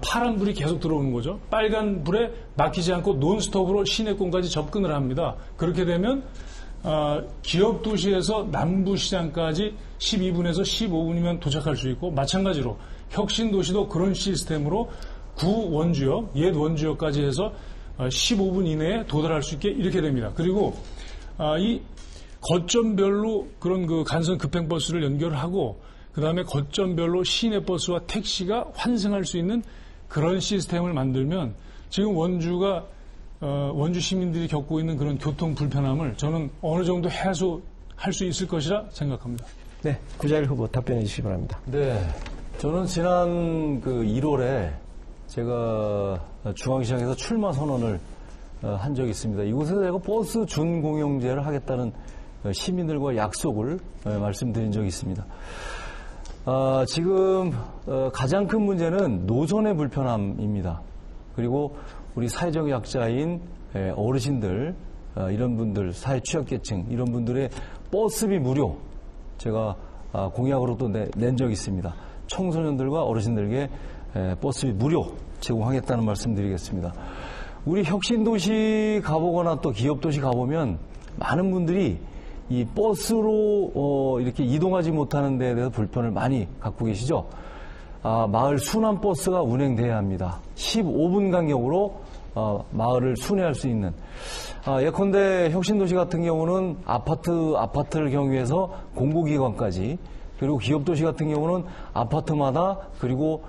파란 불이 계속 들어오는 거죠. 빨간 불에 막히지 않고 논스톱으로 시내권까지 접근을 합니다. 그렇게 되면 기업도시에서 남부시장까지 12분에서 15분이면 도착할 수 있고 마찬가지로 혁신도시도 그런 시스템으로 구원주역, 옛 원주역까지 해서 15분 이내에 도달할 수 있게 이렇게 됩니다. 그리고 이 거점별로 그런 그 간선 급행버스를 연결을 하고 그 다음에 거점별로 시내버스와 택시가 환승할 수 있는 그런 시스템을 만들면 지금 원주가 원주 시민들이 겪고 있는 그런 교통 불편함을 저는 어느 정도 해소할 수 있을 것이라 생각합니다. 네, 구자일 후보 답변해 주시기 바랍니다. 네, 저는 지난 그 1월에 제가 중앙시장에서 출마 선언을 한 적이 있습니다. 이곳에서 제가 버스 준공영제를 하겠다는 시민들과 약속을 말씀드린 적이 있습니다. 지금 가장 큰 문제는 노선의 불편함입니다. 그리고 우리 사회적 약자인 어르신들, 이런 분들, 사회 취약계층 이런 분들의 버스비 무료 제가 공약으로 또 낸 적이 있습니다. 청소년들과 어르신들에게 버스비 무료 제공하겠다는 말씀드리겠습니다. 우리 혁신도시 가보거나 또 기업도시 가보면 많은 분들이 이 버스로 이렇게 이동하지 못하는 데에 대해서 불편을 많이 갖고 계시죠. 마을 순환버스가 운행돼야 합니다. 15분 간격으로 마을을 순회할 수 있는. 예컨대 혁신도시 같은 경우는 아파트를 경유해서 공공기관까지, 그리고 기업도시 같은 경우는 아파트마다 그리고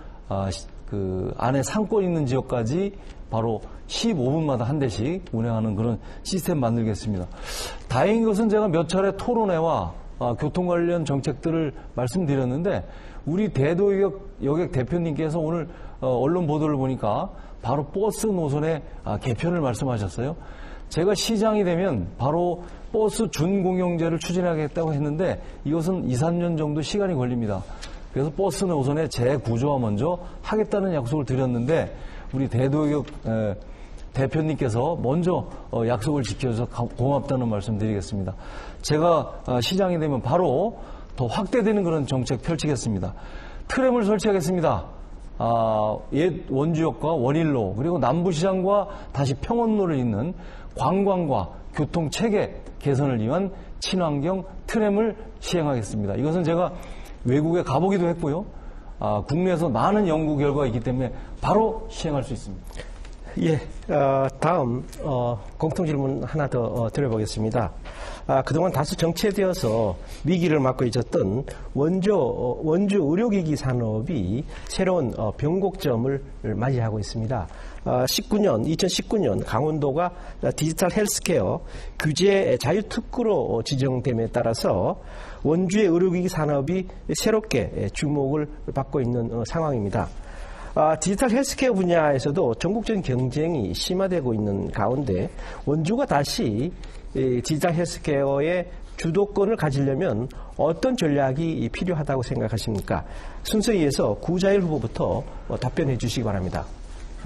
그 안에 상권 있는 지역까지 바로 15분마다 한 대씩 운행하는 그런 시스템 만들겠습니다. 다행인 것은 제가 몇 차례 토론회와 교통 관련 정책들을 말씀드렸는데 우리 대도여객 대표님께서 오늘 언론 보도를 보니까 바로 버스 노선의 개편을 말씀하셨어요. 제가 시장이 되면 바로 버스 준공영제를 추진하겠다고 했는데 이것은 2, 3년 정도 시간이 걸립니다. 그래서 버스 노선의 재구조화 먼저 하겠다는 약속을 드렸는데 우리 대도여객 대표님께서 먼저 약속을 지켜줘서 고맙다는 말씀 드리겠습니다. 제가 시장이 되면 바로 더 확대되는 그런 정책 펼치겠습니다. 트램을 설치하겠습니다. 옛 원주역과 원일로 그리고 남부시장과 다시 평원로를 잇는 관광과 교통 체계 개선을 위한 친환경 트램을 시행하겠습니다. 이것은 제가 외국에 가보기도 했고요. 국내에서 많은 연구 결과가 있기 때문에 바로 시행할 수 있습니다. 예, 다음 공통 질문 하나 더 드려보겠습니다. 그동안 다소 정체되어서 위기를 맞고 있었던 원주 의료기기 산업이 새로운 변곡점을 맞이하고 있습니다. 2019년 강원도가 디지털 헬스케어 규제 자유특구로 지정됨에 따라서 원주의 의료기기 산업이 새롭게 주목을 받고 있는 상황입니다. 디지털 헬스케어 분야에서도 전국적인 경쟁이 심화되고 있는 가운데 원주가 다시 디지털 헬스케어의 주도권을 가지려면 어떤 전략이 필요하다고 생각하십니까? 순서에 의해서 구자일 후보부터 답변해 주시기 바랍니다.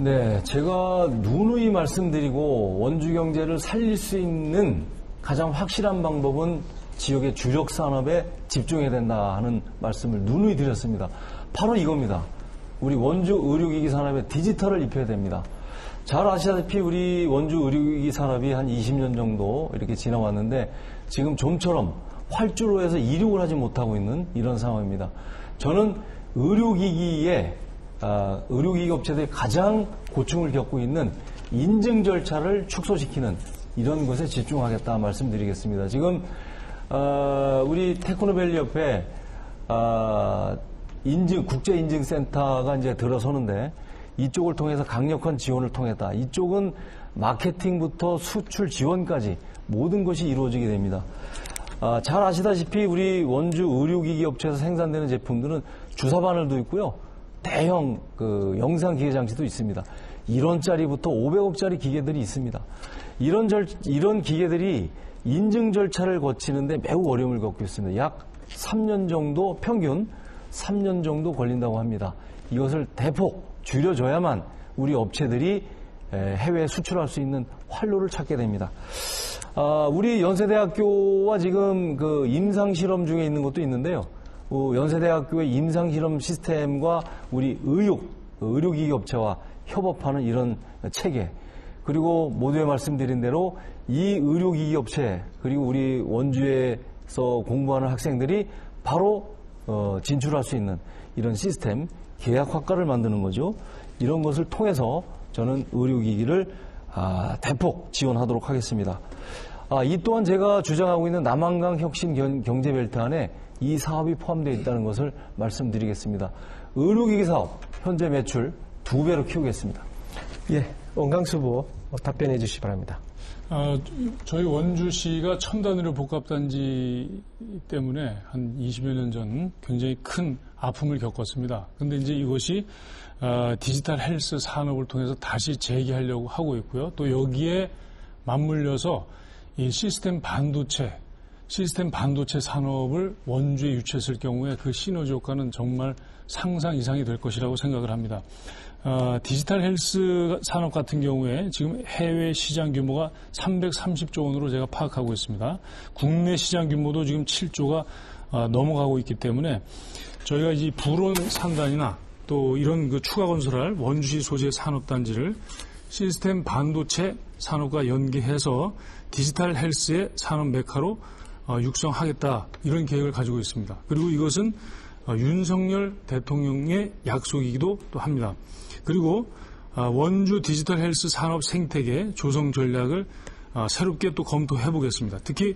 네, 제가 누누이 말씀드리고 원주 경제를 살릴 수 있는 가장 확실한 방법은 지역의 주력 산업에 집중해야 된다 하는 말씀을 누누이 드렸습니다. 바로 이겁니다. 우리 원주 의료기기 산업에 디지털을 입혀야 됩니다. 잘 아시다시피 우리 원주 의료기기 산업이 한 20년 정도 이렇게 지나왔는데 지금 좀처럼 활주로 해서 이륙을 하지 못하고 있는 이런 상황입니다. 저는 의료기기 업체들이 가장 고충을 겪고 있는 인증 절차를 축소시키는 이런 것에 집중하겠다 말씀드리겠습니다. 지금 우리 테크노밸리 옆에 국제인증센터가 이제 들어서는데 이쪽을 통해서 강력한 지원을 통했다. 이쪽은 마케팅부터 수출 지원까지 모든 것이 이루어지게 됩니다. 잘 아시다시피 우리 원주 의료기기 업체에서 생산되는 제품들은 주사 바늘도 있고요. 대형 영상 기계 장치도 있습니다. 1원짜리부터 500억짜리 기계들이 있습니다. 이런 기계들이 인증 절차를 거치는데 매우 어려움을 겪고 있습니다. 약 3년 정도, 평균 3년 정도 걸린다고 합니다. 이것을 대폭 줄여줘야만 우리 업체들이 해외에 수출할 수 있는 활로를 찾게 됩니다. 우리 연세대학교와 지금 그 임상실험 중에 있는 것도 있는데요. 연세대학교의 임상실험 시스템과 우리 의료기기 업체와 협업하는 이런 체계, 그리고 모두에 말씀드린 대로 이 의료기기 업체, 그리고 우리 원주에서 공부하는 학생들이 바로 진출할 수 있는 이런 시스템, 계약학과를 만드는 거죠. 이런 것을 통해서 저는 의료기기를 대폭 지원하도록 하겠습니다. 이 또한 제가 주장하고 있는 남한강 혁신 경제벨트 안에 이 사업이 포함되어 있다는 것을 말씀드리겠습니다. 의료기기 사업 현재 매출 2배로 키우겠습니다. 예, 원강수 후보 답변해 주시기 바랍니다. 저희 원주시가 첨단 의료 복합단지 때문에 한 20여 년 전 굉장히 큰 아픔을 겪었습니다. 그런데 이제 이것이 디지털 헬스 산업을 통해서 다시 재기하려고 하고 있고요. 또 여기에 맞물려서 이 시스템 반도체 산업을 원주에 유치했을 경우에 그 시너지 효과는 정말 상상 이상이 될 것이라고 생각을 합니다. 디지털 헬스 산업 같은 경우에 지금 해외 시장 규모가 330조 원으로 제가 파악하고 있습니다. 국내 시장 규모도 지금 7조가 넘어가고 있기 때문에 저희가 이 부론 상단이나 또 이런 그 추가 건설할 원주시 소재 산업단지를 시스템 반도체 산업과 연계해서 디지털 헬스의 산업 메카로 육성하겠다, 이런 계획을 가지고 있습니다. 그리고 이것은 윤석열 대통령의 약속이기도 또 합니다. 그리고 원주 디지털 헬스 산업 생태계 조성 전략을 새롭게 또 검토해 보겠습니다. 특히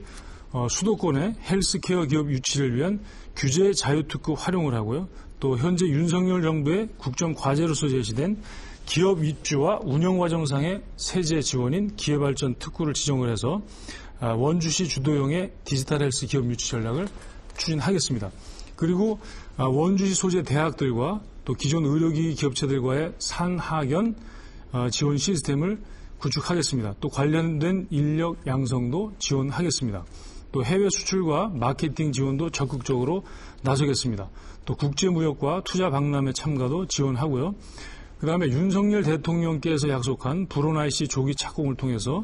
수도권의 헬스케어 기업 유치를 위한 규제 자유특구 활용을 하고요. 또 현재 윤석열 정부의 국정과제로서 제시된 기업 입주와 운영 과정상의 세제 지원인 기회발전 특구를 지정을 해서 원주시 주도형의 디지털 헬스 기업 유치 전략을 추진하겠습니다. 그리고 원주시 소재 대학들과 또 기존 의료기기 기업체들과의 산하견 지원 시스템을 구축하겠습니다. 또 관련된 인력 양성도 지원하겠습니다. 또 해외 수출과 마케팅 지원도 적극적으로 나서겠습니다. 또 국제무역과 투자 박람회 참가도 지원하고요. 그 다음에 윤석열 대통령께서 약속한 불온 IC 조기 착공을 통해서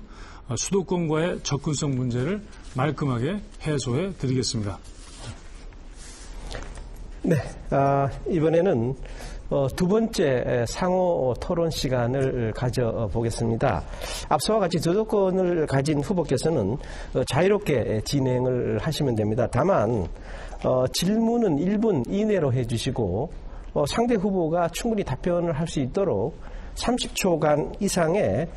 수도권과의 접근성 문제를 말끔하게 해소해 드리겠습니다. 네, 이번에는 두 번째 상호 토론 시간을 가져보겠습니다. 앞서와 같이 주도권을 가진 후보께서는 자유롭게 진행을 하시면 됩니다. 다만 질문은 1분 이내로 해주시고 상대 후보가 충분히 답변을 할 수 있도록 30초간 이상의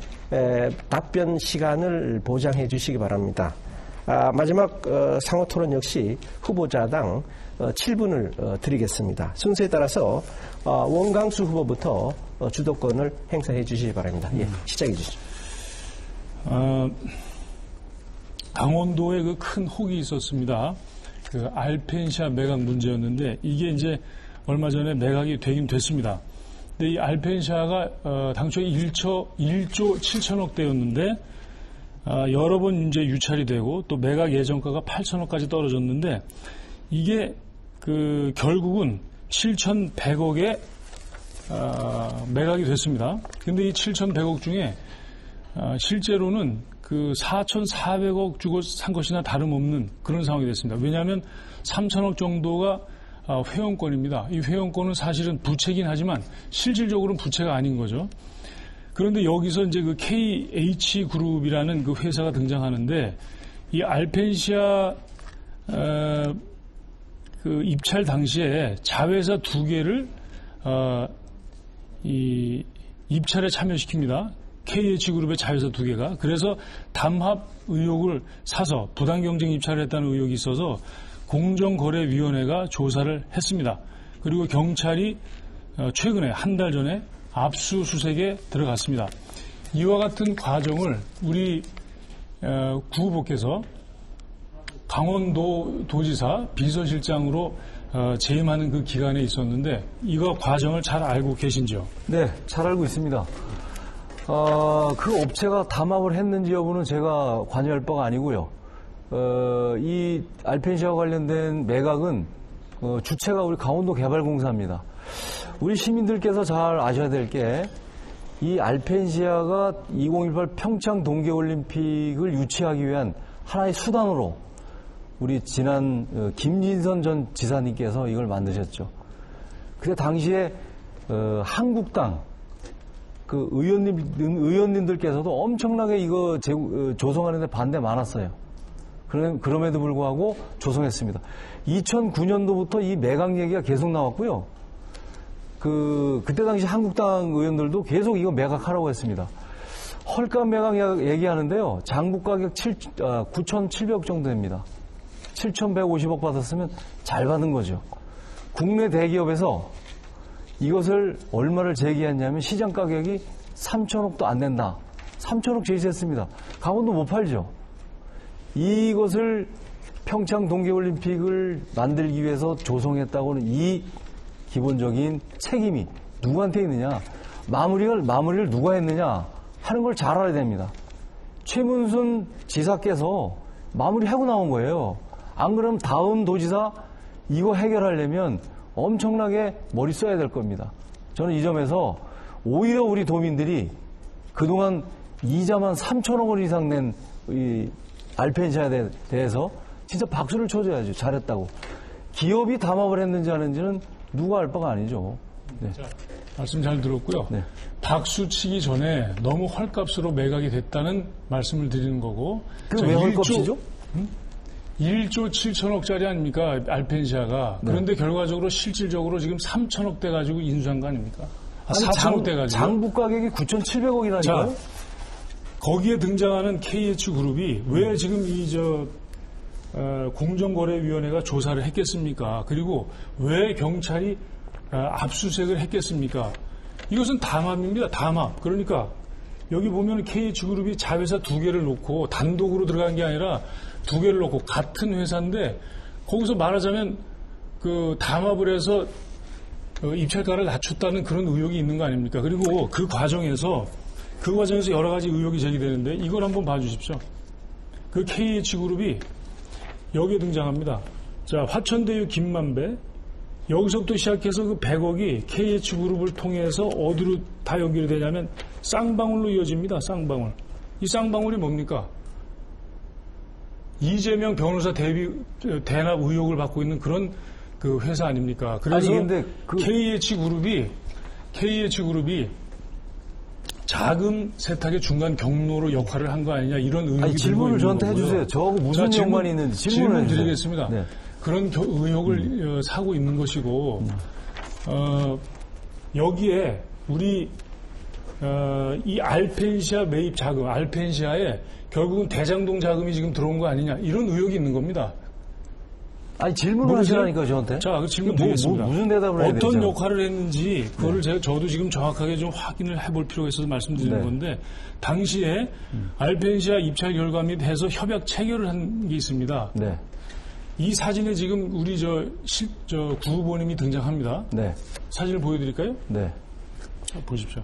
답변 시간을 보장해 주시기 바랍니다. 마지막 상호 토론 역시 후보자당 7분을 드리겠습니다. 순서에 따라서 원강수 후보부터 주도권을 행사해 주시기 바랍니다. 예, 시작해 주시죠. 강원도에 그 큰 혹이 있었습니다. 그 알펜시아 매각 문제였는데 이게 이제 얼마 전에 매각이 되긴 됐습니다. 근데 이 알펜시아가 당초에 1조 7천억 대였는데 여러 번 이제 유찰이 되고 또 매각 예정가가 8천억까지 떨어졌는데 이게 결국은 7,100억에 매각이 됐습니다. 근데 이 7,100억 중에 실제로는 그 4,400억 주고 산 것이나 다름없는 그런 상황이 됐습니다. 왜냐하면 3,000억 정도가 회원권입니다. 이 회원권은 사실은 부채긴 하지만 실질적으로는 부채가 아닌 거죠. 그런데 여기서 이제 그 KH그룹이라는 그 회사가 등장하는데 이 알펜시아 그 입찰 당시에 자회사 2개를 이 입찰에 참여시킵니다. KH그룹의 자회사 2개가. 그래서 담합 의혹을 사서 부당경쟁 입찰을 했다는 의혹이 있어서 공정거래위원회가 조사를 했습니다. 그리고 경찰이 최근에 한 달 전에 압수수색에 들어갔습니다. 이와 같은 과정을 우리 구 후보께서 강원도 도지사 비서실장으로 재임하는 그 기간에 있었는데 이거 과정을 잘 알고 계신지요? 네, 잘 알고 있습니다. 그 업체가 담합을 했는지 여부는 제가 관여할 바가 아니고요. 이 알펜시아와 관련된 매각은 주체가 우리 강원도 개발공사입니다. 우리 시민들께서 잘 아셔야 될 게 이 알펜시아가 2018 평창 동계올림픽을 유치하기 위한 하나의 수단으로 우리 지난 김진선 전 지사님께서 이걸 만드셨죠. 그때 당시에 한국당 그 의원님들께서도 엄청나게 이거 조성하는데 반대 많았어요. 그럼에도 불구하고 조성했습니다. 2009년도부터 이 매각 얘기가 계속 나왔고요. 그때 당시 한국당 의원들도 계속 이거 매각하라고 했습니다. 헐값 매각 얘기하는데요. 장부 가격 9,700억 정도 됩니다. 7,150억 받았으면 잘 받은 거죠. 국내 대기업에서 이것을 얼마를 제기했냐면 시장 가격이 3,000억도 안 된다. 3,000억 제시했습니다. 강원도 못 팔죠. 이것을 평창 동계올림픽을 만들기 위해서 조성했다고는 이 기본적인 책임이 누구한테 있느냐, 마무리를 누가 했느냐 하는 걸 잘 알아야 됩니다. 최문순 지사께서 마무리하고 나온 거예요. 안 그러면 다음 도지사 이거 해결하려면 엄청나게 머리 써야 될 겁니다. 저는 이 점에서 오히려 우리 도민들이 그동안 이자만 3,000억 원 이상 낸 이 알펜시아에 대해서 진짜 박수를 쳐줘야죠. 잘했다고. 기업이 담합을 했는지 하는지는 누가 알 바가 아니죠. 네. 자, 말씀 잘 들었고요. 네. 박수 치기 전에 너무 헐값으로 매각이 됐다는 말씀을 드리는 거고. 왜 헐값이죠? 1조 7천억짜리 아닙니까? 알펜시아가. 네. 그런데 결과적으로 실질적으로 지금 3천억 대 가지고 인수한 거 아닙니까? 4천억 대 가지고. 장부 가격이 9,700억이라니까요? 자, 거기에 등장하는 KH그룹이 왜 지금 공정거래위원회가 조사를 했겠습니까? 그리고 왜 경찰이 압수수색을 했겠습니까? 이것은 담합입니다. 담합. 그러니까 여기 보면 KH그룹이 자회사 2개를 놓고 단독으로 들어간 게 아니라 2개를 놓고 같은 회사인데 거기서 말하자면 그 담합을 해서 입찰가를 낮췄다는 그런 의혹이 있는 거 아닙니까? 그리고 그 과정에서 여러 가지 의혹이 제기되는데 이걸 한번 봐주십시오. 그 KH그룹이 여기에 등장합니다. 자, 화천대유 김만배. 여기서부터 시작해서 그 100억이 KH그룹을 통해서 어디로 다 연결이 되냐면 쌍방울로 이어집니다. 쌍방울. 이 쌍방울이 뭡니까? 이재명 변호사 대납 의혹을 받고 있는 그런 그 회사 아닙니까? 그래서 근데 KH그룹이 자금 세탁의 중간 경로로 역할을 한 거 아니냐 이런 의혹이 질문을 저한테 해주세요. 저하고 무슨 연관이 있는지 질문 드리겠습니다. 네. 그런 의혹을 사고 있는 것이고 여기에 우리 이 알펜시아 매입 자금, 알펜시아에 결국은 대장동 자금이 지금 들어온 거 아니냐 이런 의혹이 있는 겁니다. 아니 질문을 하시라니까 저한테. 자, 그 질문 드리겠습니다. 무슨 대답을 해야 되죠? 어떤 역할을 했는지 그거를 저도 지금 정확하게 좀 확인을 해볼 필요가 있어서 말씀드리는 건데 당시에 알펜시아 입찰 결과 및 해서 협약 체결을 한 게 있습니다. 네. 이 사진에 지금 우리 구 후보님이 등장합니다. 네. 사진을 보여드릴까요? 네. 자, 보십시오.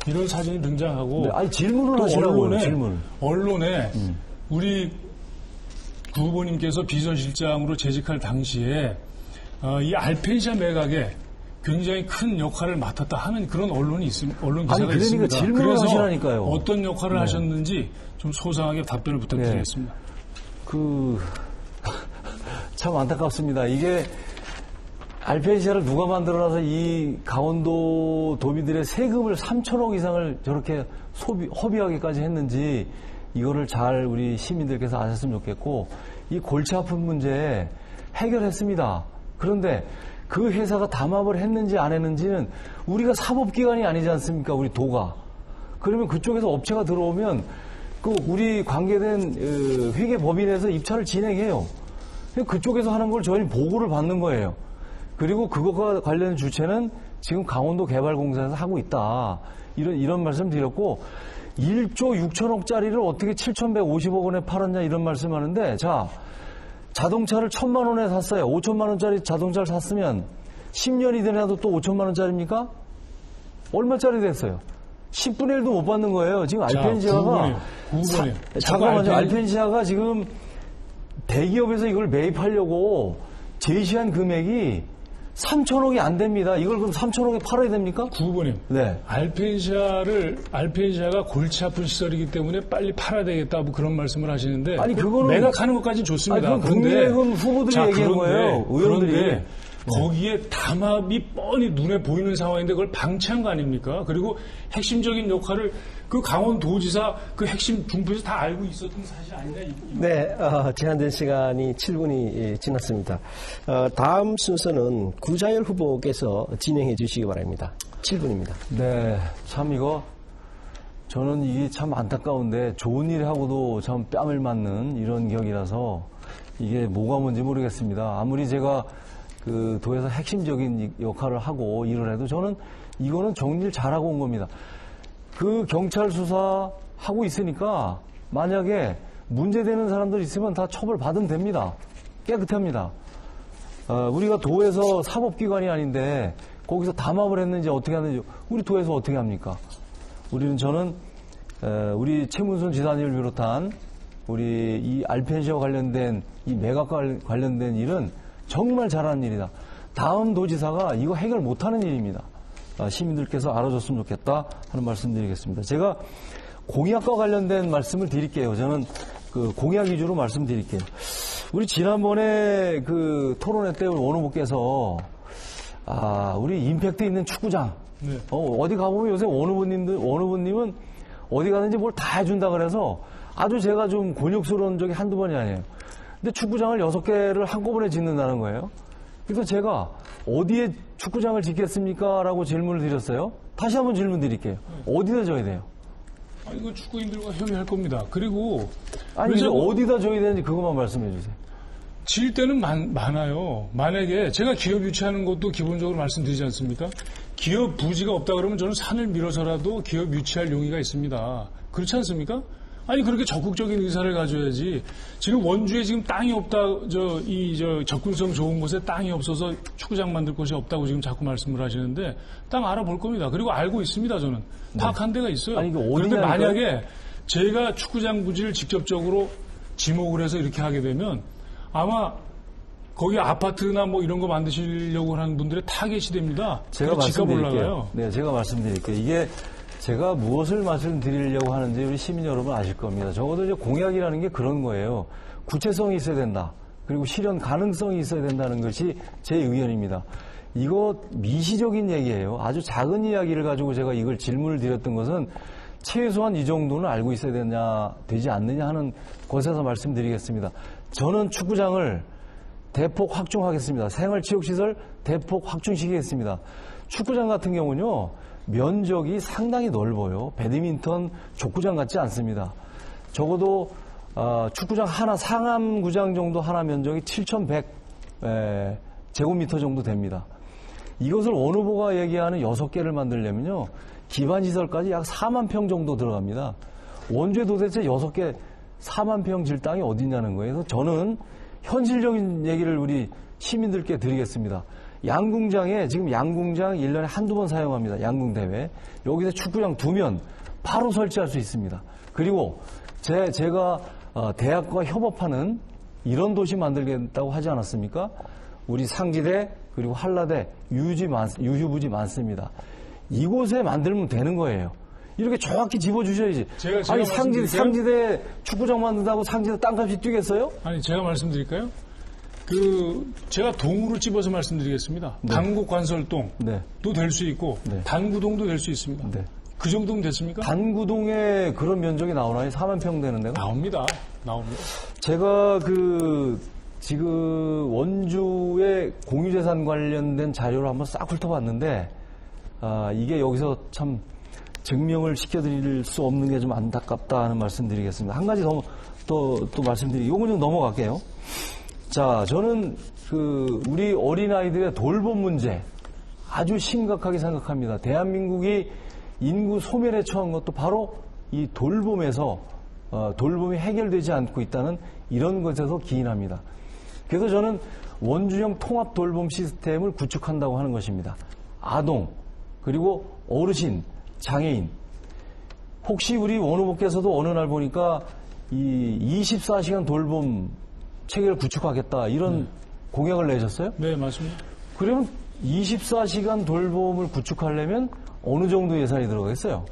이런 사진이 등장하고 아니 질문을 하시라고요. 언론에 우리 구 후보님께서 비서실장으로 재직할 당시에 이 알펜시아 매각에 굉장히 큰 역할을 맡았다 하는 그런 언론 기사가 그러니까 있습니다. 질문을 그래서 하시라니까요. 어떤 역할을 하셨는지 좀 소상하게 답변을 부탁드리겠습니다. 참 안타깝습니다. 이게 알펜시아를 누가 만들어놔서 이 강원도 도민들의 세금을 3천억 이상을 저렇게 허비하기까지 했는지 이거를 잘 우리 시민들께서 아셨으면 좋겠고, 이 골치 아픈 문제 해결했습니다. 그런데 그 회사가 담합을 했는지 안 했는지는 우리가 사법기관이 아니지 않습니까? 우리 도가. 그러면 그쪽에서 업체가 들어오면 그 우리 관계된 회계법인에서 입찰을 진행해요. 그쪽에서 하는 걸 저희는 보고를 받는 거예요. 그리고 그것과 관련 주체는 지금 강원도 개발공사에서 하고 있다. 이런 말씀 드렸고, 1조 6천억짜리를 어떻게 7,150억 원에 팔았냐 이런 말씀하는데, 자, 자동차를 1,000만 원에 샀어요. 5천만 원짜리 자동차를 샀으면 10년이 지나도 또 5천만 원짜리입니까? 얼마짜리 됐어요? 10분의 1도 못 받는 거예요. 지금 알펜시아가 잠깐만요. 알펜시아가 지금 대기업에서 이걸 매입하려고 제시한 금액이 3천억이 안 됩니다. 이걸 그럼 3천억에 팔아야 됩니까? 구부님. 네. 알펜시아가 골치 아픈 시설이기 때문에 빨리 팔아야 되겠다, 뭐 그런 말씀을 하시는데. 아니, 그거는. 매각하는 것까지는 좋습니다. 아니, 그건 국민의힘 후보들이 얘기한 거예요. 의원들이. 그런데 거기에 담합이 뻔히 눈에 보이는 상황인데 그걸 방치한 거 아닙니까? 그리고 핵심적인 역할을 그 강원도지사 그 핵심 분부에서 다 알고 있었던 사실 아니냐? 네, 제한된 시간이 7분이 지났습니다. 다음 순서는 구자열 후보께서 진행해 주시기 바랍니다. 7분입니다. 네, 참 저는 이게 참 안타까운데 좋은 일 하고도 참 뺨을 맞는 이런 격이라서 이게 뭐가 뭔지 모르겠습니다. 아무리 제가 그 도에서 핵심적인 역할을 하고 일을 해도 저는 이거는 정리를 잘하고 온 겁니다. 그 경찰 수사하고 있으니까 만약에 문제되는 사람들 있으면 다 처벌받으면 됩니다. 깨끗합니다. 우리가 도에서 사법기관이 아닌데 거기서 담합을 했는지 어떻게 하는지 우리 도에서 어떻게 합니까? 저는 우리 최문순 지사님을 비롯한 우리 이 알펜시아와 관련된 이 매각과 관련된 일은 정말 잘하는 일이다. 다음 도지사가 이거 해결 못하는 일입니다. 시민들께서 알아줬으면 좋겠다 하는 말씀 드리겠습니다. 제가 공약과 관련된 말씀을 드릴게요. 저는 그 공약 위주로 말씀드릴게요. 우리 지난번에 그 토론회 때 원 후보께서 우리 임팩트 있는 축구장 네. 어디 가보면 요새 원 후보님은 어디 가든지 뭘 다 해준다 그래서 아주 제가 좀 곤욕스러운 적이 한두 번이 아니에요. 근데 축구장을 6개를 한꺼번에 짓는다는 거예요. 그래서 제가 어디에 축구장을 짓겠습니까? 라고 질문을 드렸어요. 다시 한번 질문 드릴게요. 어디다 져야 돼요? 이건 축구인들과 협의할 겁니다. 그리고 아니 이제 어디다 져야 되는지 그것만 말씀해 주세요. 질 때는 많아요. 만약에 제가 기업 유치하는 것도 기본적으로 말씀드리지 않습니까? 기업 부지가 없다 그러면 저는 산을 밀어서라도 기업 유치할 용의가 있습니다. 그렇지 않습니까? 아니 그렇게 적극적인 의사를 가져야지. 지금 원주에 지금 땅이 없다, 접근성 좋은 곳에 땅이 없어서 축구장 만들 곳이 없다고 지금 자꾸 말씀을 하시는데 땅 알아볼 겁니다. 그리고 알고 있습니다. 저는 파악한 데가 있어요. 아니, 그런데 만약에 제가 축구장 부지를 직접적으로 지목을 해서 이렇게 하게 되면 아마 거기 아파트나 뭐 이런 거 만드시려고 하는 분들의 타겟이 됩니다. 제가 집값 올라가요. 네, 제가 말씀드릴게요. 이게 제가 무엇을 말씀드리려고 하는지 우리 시민 여러분 아실 겁니다. 적어도 이제 공약이라는 게 그런 거예요. 구체성이 있어야 된다. 그리고 실현 가능성이 있어야 된다는 것이 제 의견입니다. 이거 미시적인 얘기예요. 아주 작은 이야기를 가지고 제가 이걸 질문을 드렸던 것은 최소한 이 정도는 알고 있어야 되지 않느냐 하는 것에서 말씀드리겠습니다. 저는 축구장을 대폭 확충하겠습니다. 생활체육시설 대폭 확충시키겠습니다. 축구장 같은 경우는요. 면적이 상당히 넓어요. 배드민턴 족구장 같지 않습니다. 적어도 축구장 하나, 상암구장 정도 하나 면적이 7,100 제곱미터 정도 됩니다. 이것을 원 후보가 얘기하는 6개를 만들려면요. 기반시설까지 약 4만 평 정도 들어갑니다. 원주에 도대체 6개 4만 평 질 땅이 어딨냐는 거예요. 그래서 저는 현실적인 얘기를 우리 시민들께 드리겠습니다. 양궁장에 지금 양궁장 1년에 한두 번 사용합니다. 양궁대회. 여기서 축구장 두면 바로 설치할 수 있습니다. 그리고 제가 대학과 협업하는 이런 도시 만들겠다고 하지 않았습니까? 우리 상지대 그리고 한라대, 유휴부지 많습니다. 이곳에 만들면 되는 거예요. 이렇게 정확히 집어주셔야지. 제가 아니, 말씀드릴까요? 상지대 축구장 만든다고 상지대 땅값이 뛰겠어요? 아니, 제가 말씀드릴까요? 제가 동으로 집어서 말씀드리겠습니다. 네. 단구 관설동도 네. 될 수 있고, 네. 단구동도 될 수 있습니다. 네. 그 정도면 됐습니까? 단구동에 그런 면적이 나오나요? 4만 평 되는 데가? 나옵니다. 제가 지금 원주의 공유재산 관련된 자료를 한번 싹 훑어봤는데, 이게 여기서 참 증명을 시켜드릴 수 없는 게 좀 안타깝다 하는 말씀 드리겠습니다. 한 가지 또 말씀드리고, 이건 좀 넘어갈게요. 자, 저는 우리 어린아이들의 돌봄 문제 아주 심각하게 생각합니다. 대한민국이 인구 소멸에 처한 것도 바로 이 돌봄에서 돌봄이 해결되지 않고 있다는 이런 것에서 기인합니다. 그래서 저는 원주형 통합 돌봄 시스템을 구축한다고 하는 것입니다. 아동, 그리고 어르신, 장애인. 혹시 우리 원 후보께서도 어느 날 보니까 이 24시간 돌봄 체계를 구축하겠다 이런 공약을 내셨어요? 네, 맞습니다. 그러면 24시간 돌봄을 구축하려면 어느 정도 예산이 들어가겠어요?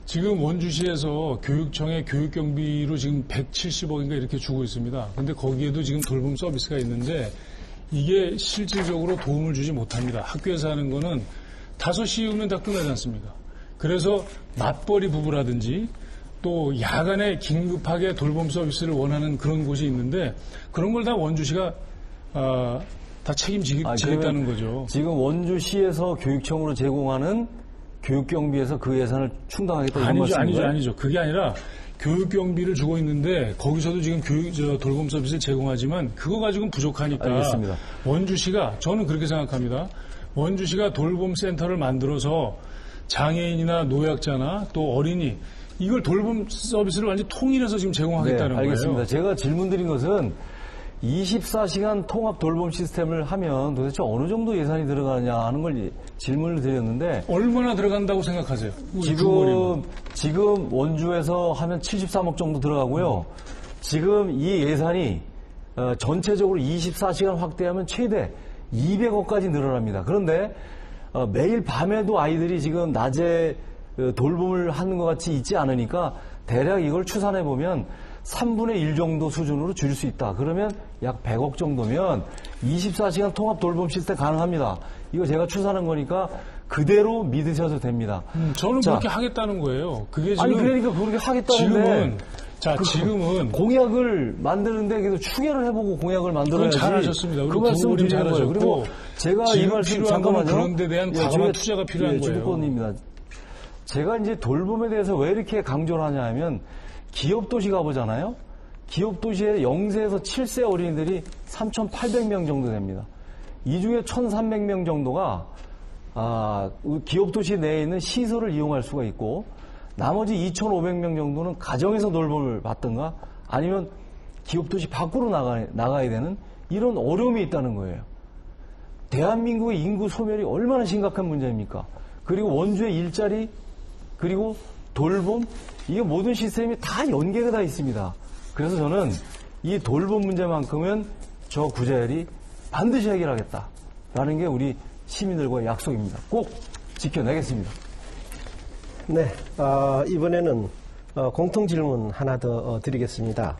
지금 원주시에서 교육청의 교육경비로 지금 170억인가 이렇게 주고 있습니다. 근데 거기에도 지금 돌봄 서비스가 있는데 이게 실질적으로 도움을 주지 못합니다. 학교에서 하는 거는 5시이면 다 끝나지 않습니까? 그래서 맞벌이 부부라든지 또 야간에 긴급하게 돌봄 서비스를 원하는 그런 곳이 있는데 그런 걸 다 원주시가 다 책임지겠다는 거죠. 지금 원주시에서 교육청으로 제공하는 교육경비에서 그 예산을 충당하겠다 이런 말씀인가요? 아니죠. 그게 아니라 교육경비를 주고 있는데 거기서도 지금 돌봄 서비스를 제공하지만 그거 가지고는 부족하니까 알겠습니다. 원주시가 저는 그렇게 생각합니다. 원주시가 돌봄 센터를 만들어서 장애인이나 노약자나 또 어린이 이걸 돌봄 서비스를 완전히 통일해서 지금 제공하겠다는 네, 알겠습니다. 거예요. 제가 질문드린 것은 24시간 통합 돌봄 시스템을 하면 도대체 어느 정도 예산이 들어가느냐 하는 걸 질문을 드렸는데 얼마나 들어간다고 생각하세요? 지금 원주에서 하면 73억 정도 들어가고요. 지금 이 예산이 전체적으로 24시간 확대하면 최대 200억까지 늘어납니다. 그런데 매일 밤에도 아이들이 지금 낮에 돌봄을 하는 것 같이 있지 않으니까 대략 이걸 추산해 보면 3분의 1 정도 수준으로 줄일 수 있다. 그러면 약 100억 정도면 24시간 통합 돌봄 시스템 가능합니다. 이거 제가 추산한 거니까 그대로 믿으셔도 됩니다. 저는 그렇게 하겠다는 거예요. 그게 지금 아니 그러니까 그렇게 하겠다는데 지금은 공약을 만드는데 그래도 추계를 해보고 공약을 만들어야지. 그건 잘하셨습니다. 그 말씀 드리는 거예요. 그리고 제가 이 말씀 잠깐만요. 그런 데 대한 과감한 투자가 필요한 거예요. 주부권입니다. 제가 이제 돌봄에 대해서 왜 이렇게 강조를 하냐 하면 기업도시 가보잖아요. 기업도시에 0세에서 7세 어린이들이 3,800명 정도 됩니다. 이 중에 1,300명 정도가 기업도시 내에 있는 시설을 이용할 수가 있고 나머지 2,500명 정도는 가정에서 돌봄을 받든가 아니면 기업도시 밖으로 나가야 되는 이런 어려움이 있다는 거예요. 대한민국의 인구 소멸이 얼마나 심각한 문제입니까? 그리고 원주의 일자리 그리고 돌봄 이게 모든 시스템이 다 연계가 다 있습니다. 그래서 저는 이 돌봄 문제만큼은 저 구자열이 반드시 해결하겠다라는 게 우리 시민들과의 약속입니다. 꼭 지켜내겠습니다. 네, 이번에는 공통 질문 하나 더 드리겠습니다.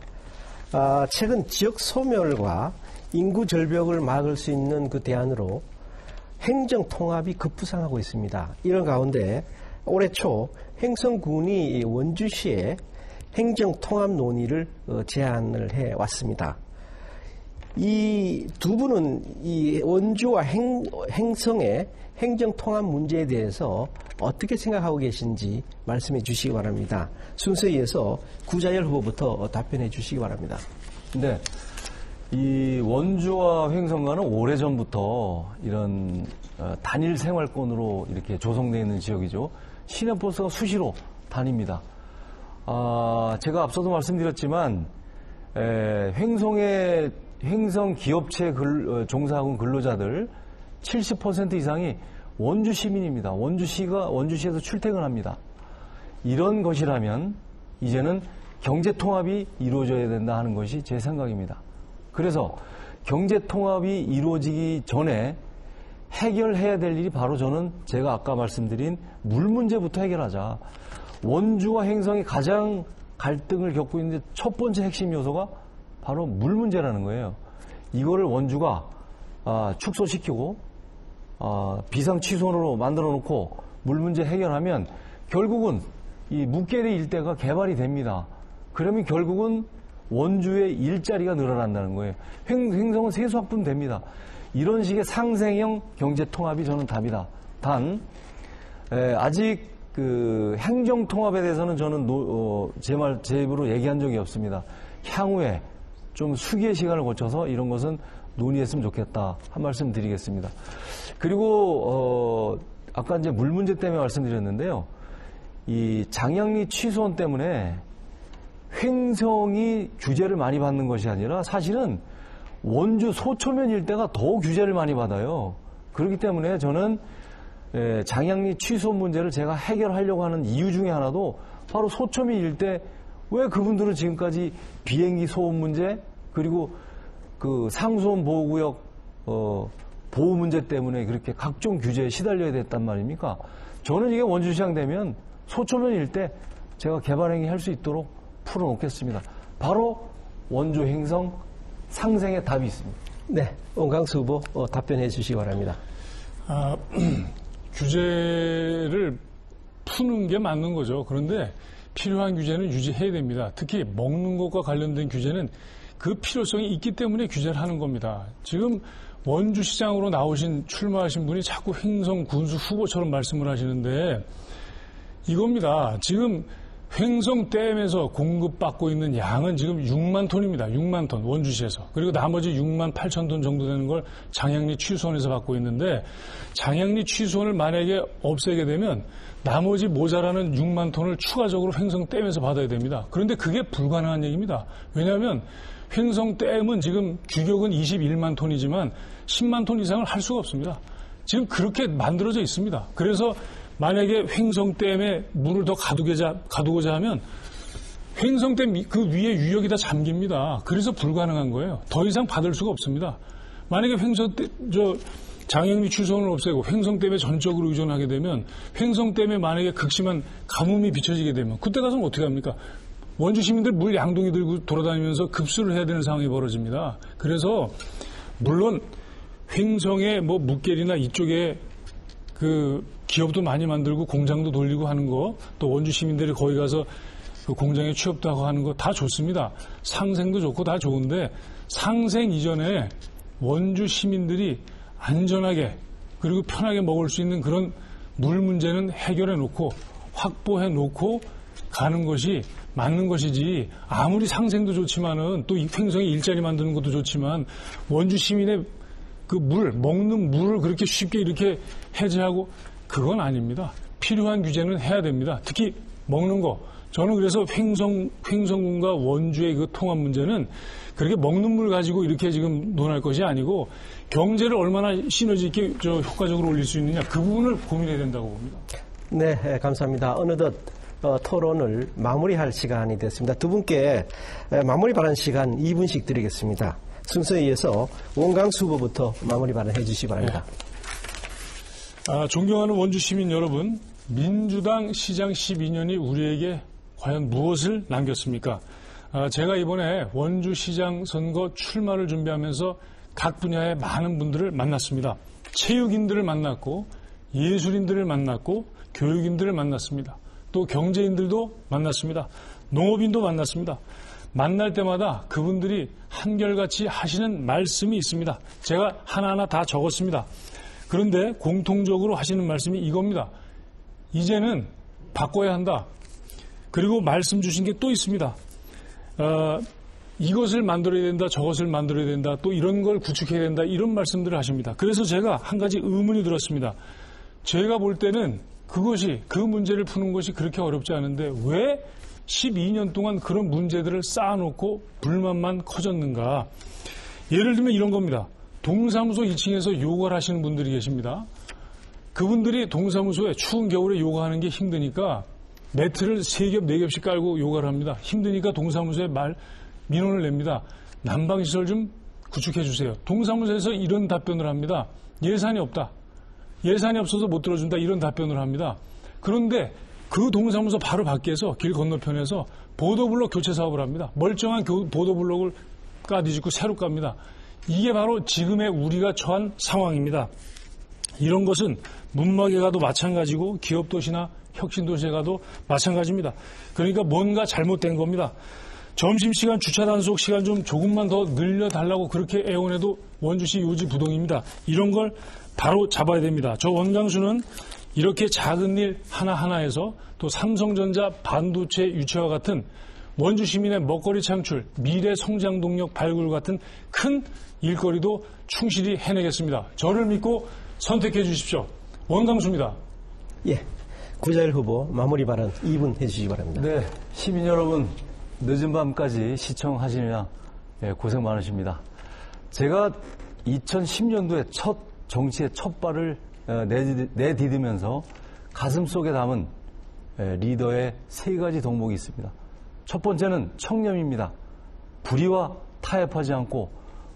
최근 지역 소멸과 인구 절벽을 막을 수 있는 그 대안으로 행정 통합이 급부상하고 있습니다. 이런 가운데 올해 초 행성군이 원주시에 행정 통합 논의를 제안을 해 왔습니다. 이 두 분은 이 원주와 행성의 행정 통합 문제에 대해서 어떻게 생각하고 계신지 말씀해 주시기 바랍니다. 순서에 이어서 구자열 후보부터 답변해 주시기 바랍니다. 네. 이 원주와 횡성과는 오래전부터 이런 단일 생활권으로 이렇게 조성되어 있는 지역이죠. 시내버스가 수시로 다닙니다. 제가 앞서도 말씀드렸지만 횡성 기업체 종사하고 근로자들 70% 이상이 원주 시민입니다. 원주시에서 출퇴근합니다. 이런 것이라면 이제는 경제 통합이 이루어져야 된다 하는 것이 제 생각입니다. 그래서 경제 통합이 이루어지기 전에 해결해야 될 일이 바로 저는 제가 아까 말씀드린 물 문제부터 해결하자. 원주와 횡성이 가장 갈등을 겪고 있는 첫 번째 핵심 요소가 바로 물 문제라는 거예요. 이거를 원주가 축소시키고 비상 취소로 만들어 놓고 물 문제 해결하면 결국은 이 묵계리 일대가 개발이 됩니다. 그러면 결국은 원주의 일자리가 늘어난다는 거예요. 횡성은 세수학분 됩니다. 이런 식의 상생형 경제 통합이 저는 답이다. 단 아직 그 행정 통합에 대해서는 저는 제 입으로 얘기한 적이 없습니다. 향후에 좀 수기의 시간을 거쳐서 이런 것은 논의했으면 좋겠다 한 말씀 드리겠습니다. 그리고 아까 이제 물 문제 때문에 말씀드렸는데요. 이 장양리 취소원 때문에 횡성이 규제를 많이 받는 것이 아니라 사실은 원주 소초면 일대가 더 규제를 많이 받아요. 그렇기 때문에 저는 장양리 취소 문제를 제가 해결하려고 하는 이유 중에 하나도 바로 소초면 일대 왜 그분들은 지금까지 비행기 소음 문제 그리고 그 상수원 보호구역 보호 문제 때문에 그렇게 각종 규제에 시달려야 됐단 말입니까? 저는 이게 원주시장 되면 소초면 일대 제가 개발행위 할 수 있도록 풀어놓겠습니다. 바로 원주 횡성 상생의 답이 있습니다. 네, 원광수 후보 답변해 주시기 바랍니다. 규제를 푸는 게 맞는 거죠. 그런데 필요한 규제는 유지해야 됩니다. 특히 먹는 것과 관련된 규제는 그 필요성이 있기 때문에 규제를 하는 겁니다. 지금 원주시장으로 출마하신 분이 자꾸 횡성 군수 후보처럼 말씀을 하시는데 이겁니다. 지금 횡성댐에서 공급받고 있는 양은 지금 6만 톤입니다. 6만 톤 원주시에서. 그리고 나머지 6만 8천 톤 정도 되는 걸 장양리 취수원에서 받고 있는데 장양리 취수원을 만약에 없애게 되면 나머지 모자라는 6만 톤을 추가적으로 횡성댐에서 받아야 됩니다. 그런데 그게 불가능한 얘기입니다. 왜냐하면 횡성댐은 지금 규격은 21만 톤이지만 10만 톤 이상을 할 수가 없습니다. 지금 그렇게 만들어져 있습니다. 그래서 만약에 횡성댐에 물을 더 가두고자 하면 횡성댐 그 위에 유역이 다 잠깁니다. 그래서 불가능한 거예요. 더 이상 받을 수가 없습니다. 만약에 장양리 취소원을 없애고 횡성댐에 전적으로 의존하게 되면 횡성댐에 만약에 극심한 가뭄이 비춰지게 되면 그때 가서는 어떻게 합니까? 원주 시민들 물 양동이 들고 돌아다니면서 급수를 해야 되는 상황이 벌어집니다. 그래서 물론 횡성의 묵계리나 이쪽에 그 기업도 많이 만들고 공장도 돌리고 하는 거, 또 원주 시민들이 거기 가서 그 공장에 취업도 하고 하는 거 다 좋습니다. 상생도 좋고 다 좋은데 상생 이전에 원주 시민들이 안전하게 그리고 편하게 먹을 수 있는 그런 물 문제는 해결해 놓고 확보해 놓고 가는 것이 맞는 것이지 아무리 상생도 좋지만은 또 횡성에 일자리 만드는 것도 좋지만 원주 시민의 그 먹는 물을 그렇게 쉽게 이렇게 해제하고 그건 아닙니다. 필요한 규제는 해야 됩니다. 특히 먹는 거. 저는 그래서 횡성군과 원주의 그 통합 문제는 그렇게 먹는 물 가지고 이렇게 지금 논할 것이 아니고 경제를 얼마나 시너지 있게 효과적으로 올릴 수 있느냐 그 부분을 고민해야 된다고 봅니다. 네, 감사합니다. 어느덧 토론을 마무리할 시간이 됐습니다. 두 분께 마무리 발언 시간 2분씩 드리겠습니다. 순서에 이어서 원광수 후보부터 마무리 발언해 주시기 바랍니다. 존경하는 원주 시민 여러분, 민주당 시장 12년이 우리에게 과연 무엇을 남겼습니까? 제가 이번에 원주 시장 선거 출마를 준비하면서 각 분야의 많은 분들을 만났습니다. 체육인들을 만났고 예술인들을 만났고 교육인들을 만났습니다. 또 경제인들도 만났습니다. 농업인도 만났습니다. 만날 때마다 그분들이 한결같이 하시는 말씀이 있습니다. 제가 하나하나 다 적었습니다. 그런데 공통적으로 하시는 말씀이 이겁니다. 이제는 바꿔야 한다. 그리고 말씀 주신 게 또 있습니다. 이것을 만들어야 된다, 저것을 만들어야 된다, 또 이런 걸 구축해야 된다, 이런 말씀들을 하십니다. 그래서 제가 한 가지 의문이 들었습니다. 제가 볼 때는 그 문제를 푸는 것이 그렇게 어렵지 않은데 왜 12년 동안 그런 문제들을 쌓아놓고 불만만 커졌는가. 예를 들면 이런 겁니다. 동사무소 2층에서 요가를 하시는 분들이 계십니다. 그분들이 동사무소에 추운 겨울에 요가하는 게 힘드니까 매트를 3겹, 4겹씩 깔고 요가를 합니다. 힘드니까 동사무소에 민원을 냅니다. 난방시설 좀 구축해 주세요. 동사무소에서 이런 답변을 합니다. 예산이 없다. 예산이 없어서 못 들어준다 이런 답변을 합니다. 그런데 그 동사무소 바로 밖에서 길 건너편에서 보도블록 교체 사업을 합니다. 멀쩡한 보도블록을 까뒤집고 새로 깝니다. 이게 바로 지금의 우리가 처한 상황입니다. 이런 것은 문막에 가도 마찬가지고 기업도시나 혁신도시에 가도 마찬가지입니다. 그러니까 뭔가 잘못된 겁니다. 점심시간 주차 단속 시간 좀 조금만 더 늘려달라고 그렇게 애원해도 원주시 요지부동입니다. 이런 걸 바로 잡아야 됩니다. 저 원강수는 이렇게 작은 일 하나하나에서 또 삼성전자 반도체 유치와 같은 원주 시민의 먹거리 창출, 미래 성장 동력 발굴 같은 큰 일거리도 충실히 해내겠습니다. 저를 믿고 선택해 주십시오. 원강수입니다. 예, 구자일 후보 마무리 발언 2분 해주시기 바랍니다. 네, 시민 여러분 늦은 밤까지 시청하시느라 고생 많으십니다. 제가 2010년도에 정치의 첫 발을 내디디면서 가슴속에 담은 리더의 3가지 덕목이 있습니다. 첫 번째는 청렴입니다. 불의와 타협하지 않고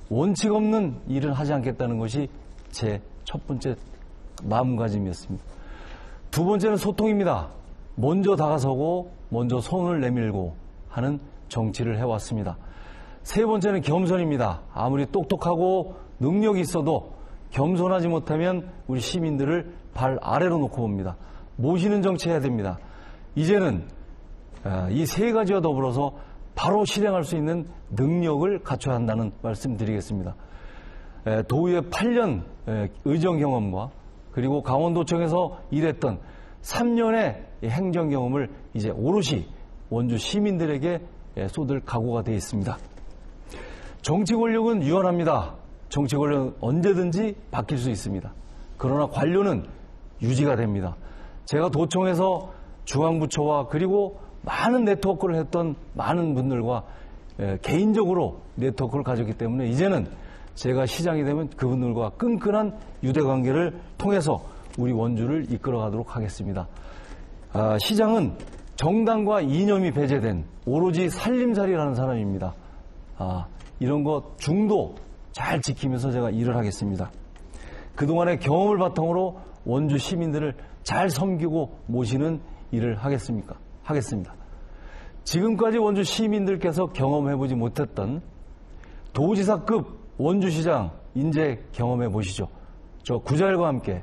원칙 없는 일은 하지 않겠다는 것이 제 첫 번째 마음가짐이었습니다. 두 번째는 소통입니다. 먼저 다가서고 먼저 손을 내밀고 하는 정치를 해왔습니다. 세 번째는 겸손입니다. 아무리 똑똑하고 능력이 있어도 겸손하지 못하면 우리 시민들을 발 아래로 놓고 봅니다. 모시는 정치해야 됩니다. 이제는 이 3가지와 더불어서 바로 실행할 수 있는 능력을 갖춰야 한다는 말씀 드리겠습니다. 도의회 8년 의정 경험과 그리고 강원도청에서 일했던 3년의 행정 경험을 이제 오롯이 원주 시민들에게 쏟을 각오가 되어 있습니다. 정치 권력은 유연합니다. 정치 권력은 언제든지 바뀔 수 있습니다. 그러나 관료는 유지가 됩니다. 제가 도청에서 중앙부처와 그리고 많은 네트워크를 했던 많은 분들과 개인적으로 네트워크를 가졌기 때문에 이제는 제가 시장이 되면 그분들과 끈끈한 유대관계를 통해서 우리 원주를 이끌어가도록 하겠습니다. 시장은 정당과 이념이 배제된 오로지 살림살이를 하는 사람입니다. 이런 것 중도 잘 지키면서 제가 일을 하겠습니다. 그동안의 경험을 바탕으로 원주 시민들을 잘 섬기고 모시는 일을 하겠습니다. 지금까지 원주 시민들께서 경험해보지 못했던 도지사급 원주시장 인재 경험해 보시죠. 저 구자일과 함께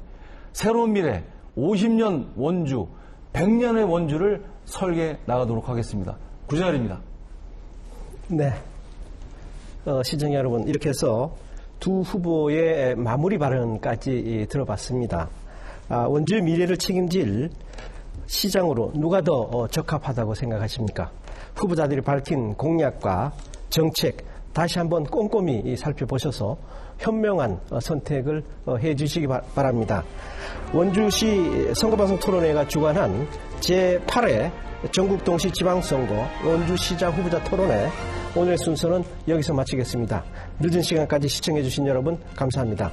새로운 미래 50년 원주 100년의 원주를 설계해 나가도록 하겠습니다. 구자일입니다. 네, 시청자 여러분, 이렇게 해서 두 후보의 마무리 발언까지 들어봤습니다. 원주의 미래를 책임질 시장으로 누가 더 적합하다고 생각하십니까? 후보자들이 밝힌 공약과 정책 다시 한번 꼼꼼히 살펴보셔서 현명한 선택을 해주시기 바랍니다. 원주시 선거방송 토론회가 주관한 제8회 전국동시지방선거 원주시장 후보자 토론회, 오늘 순서는 여기서 마치겠습니다. 늦은 시간까지 시청해주신 여러분 감사합니다.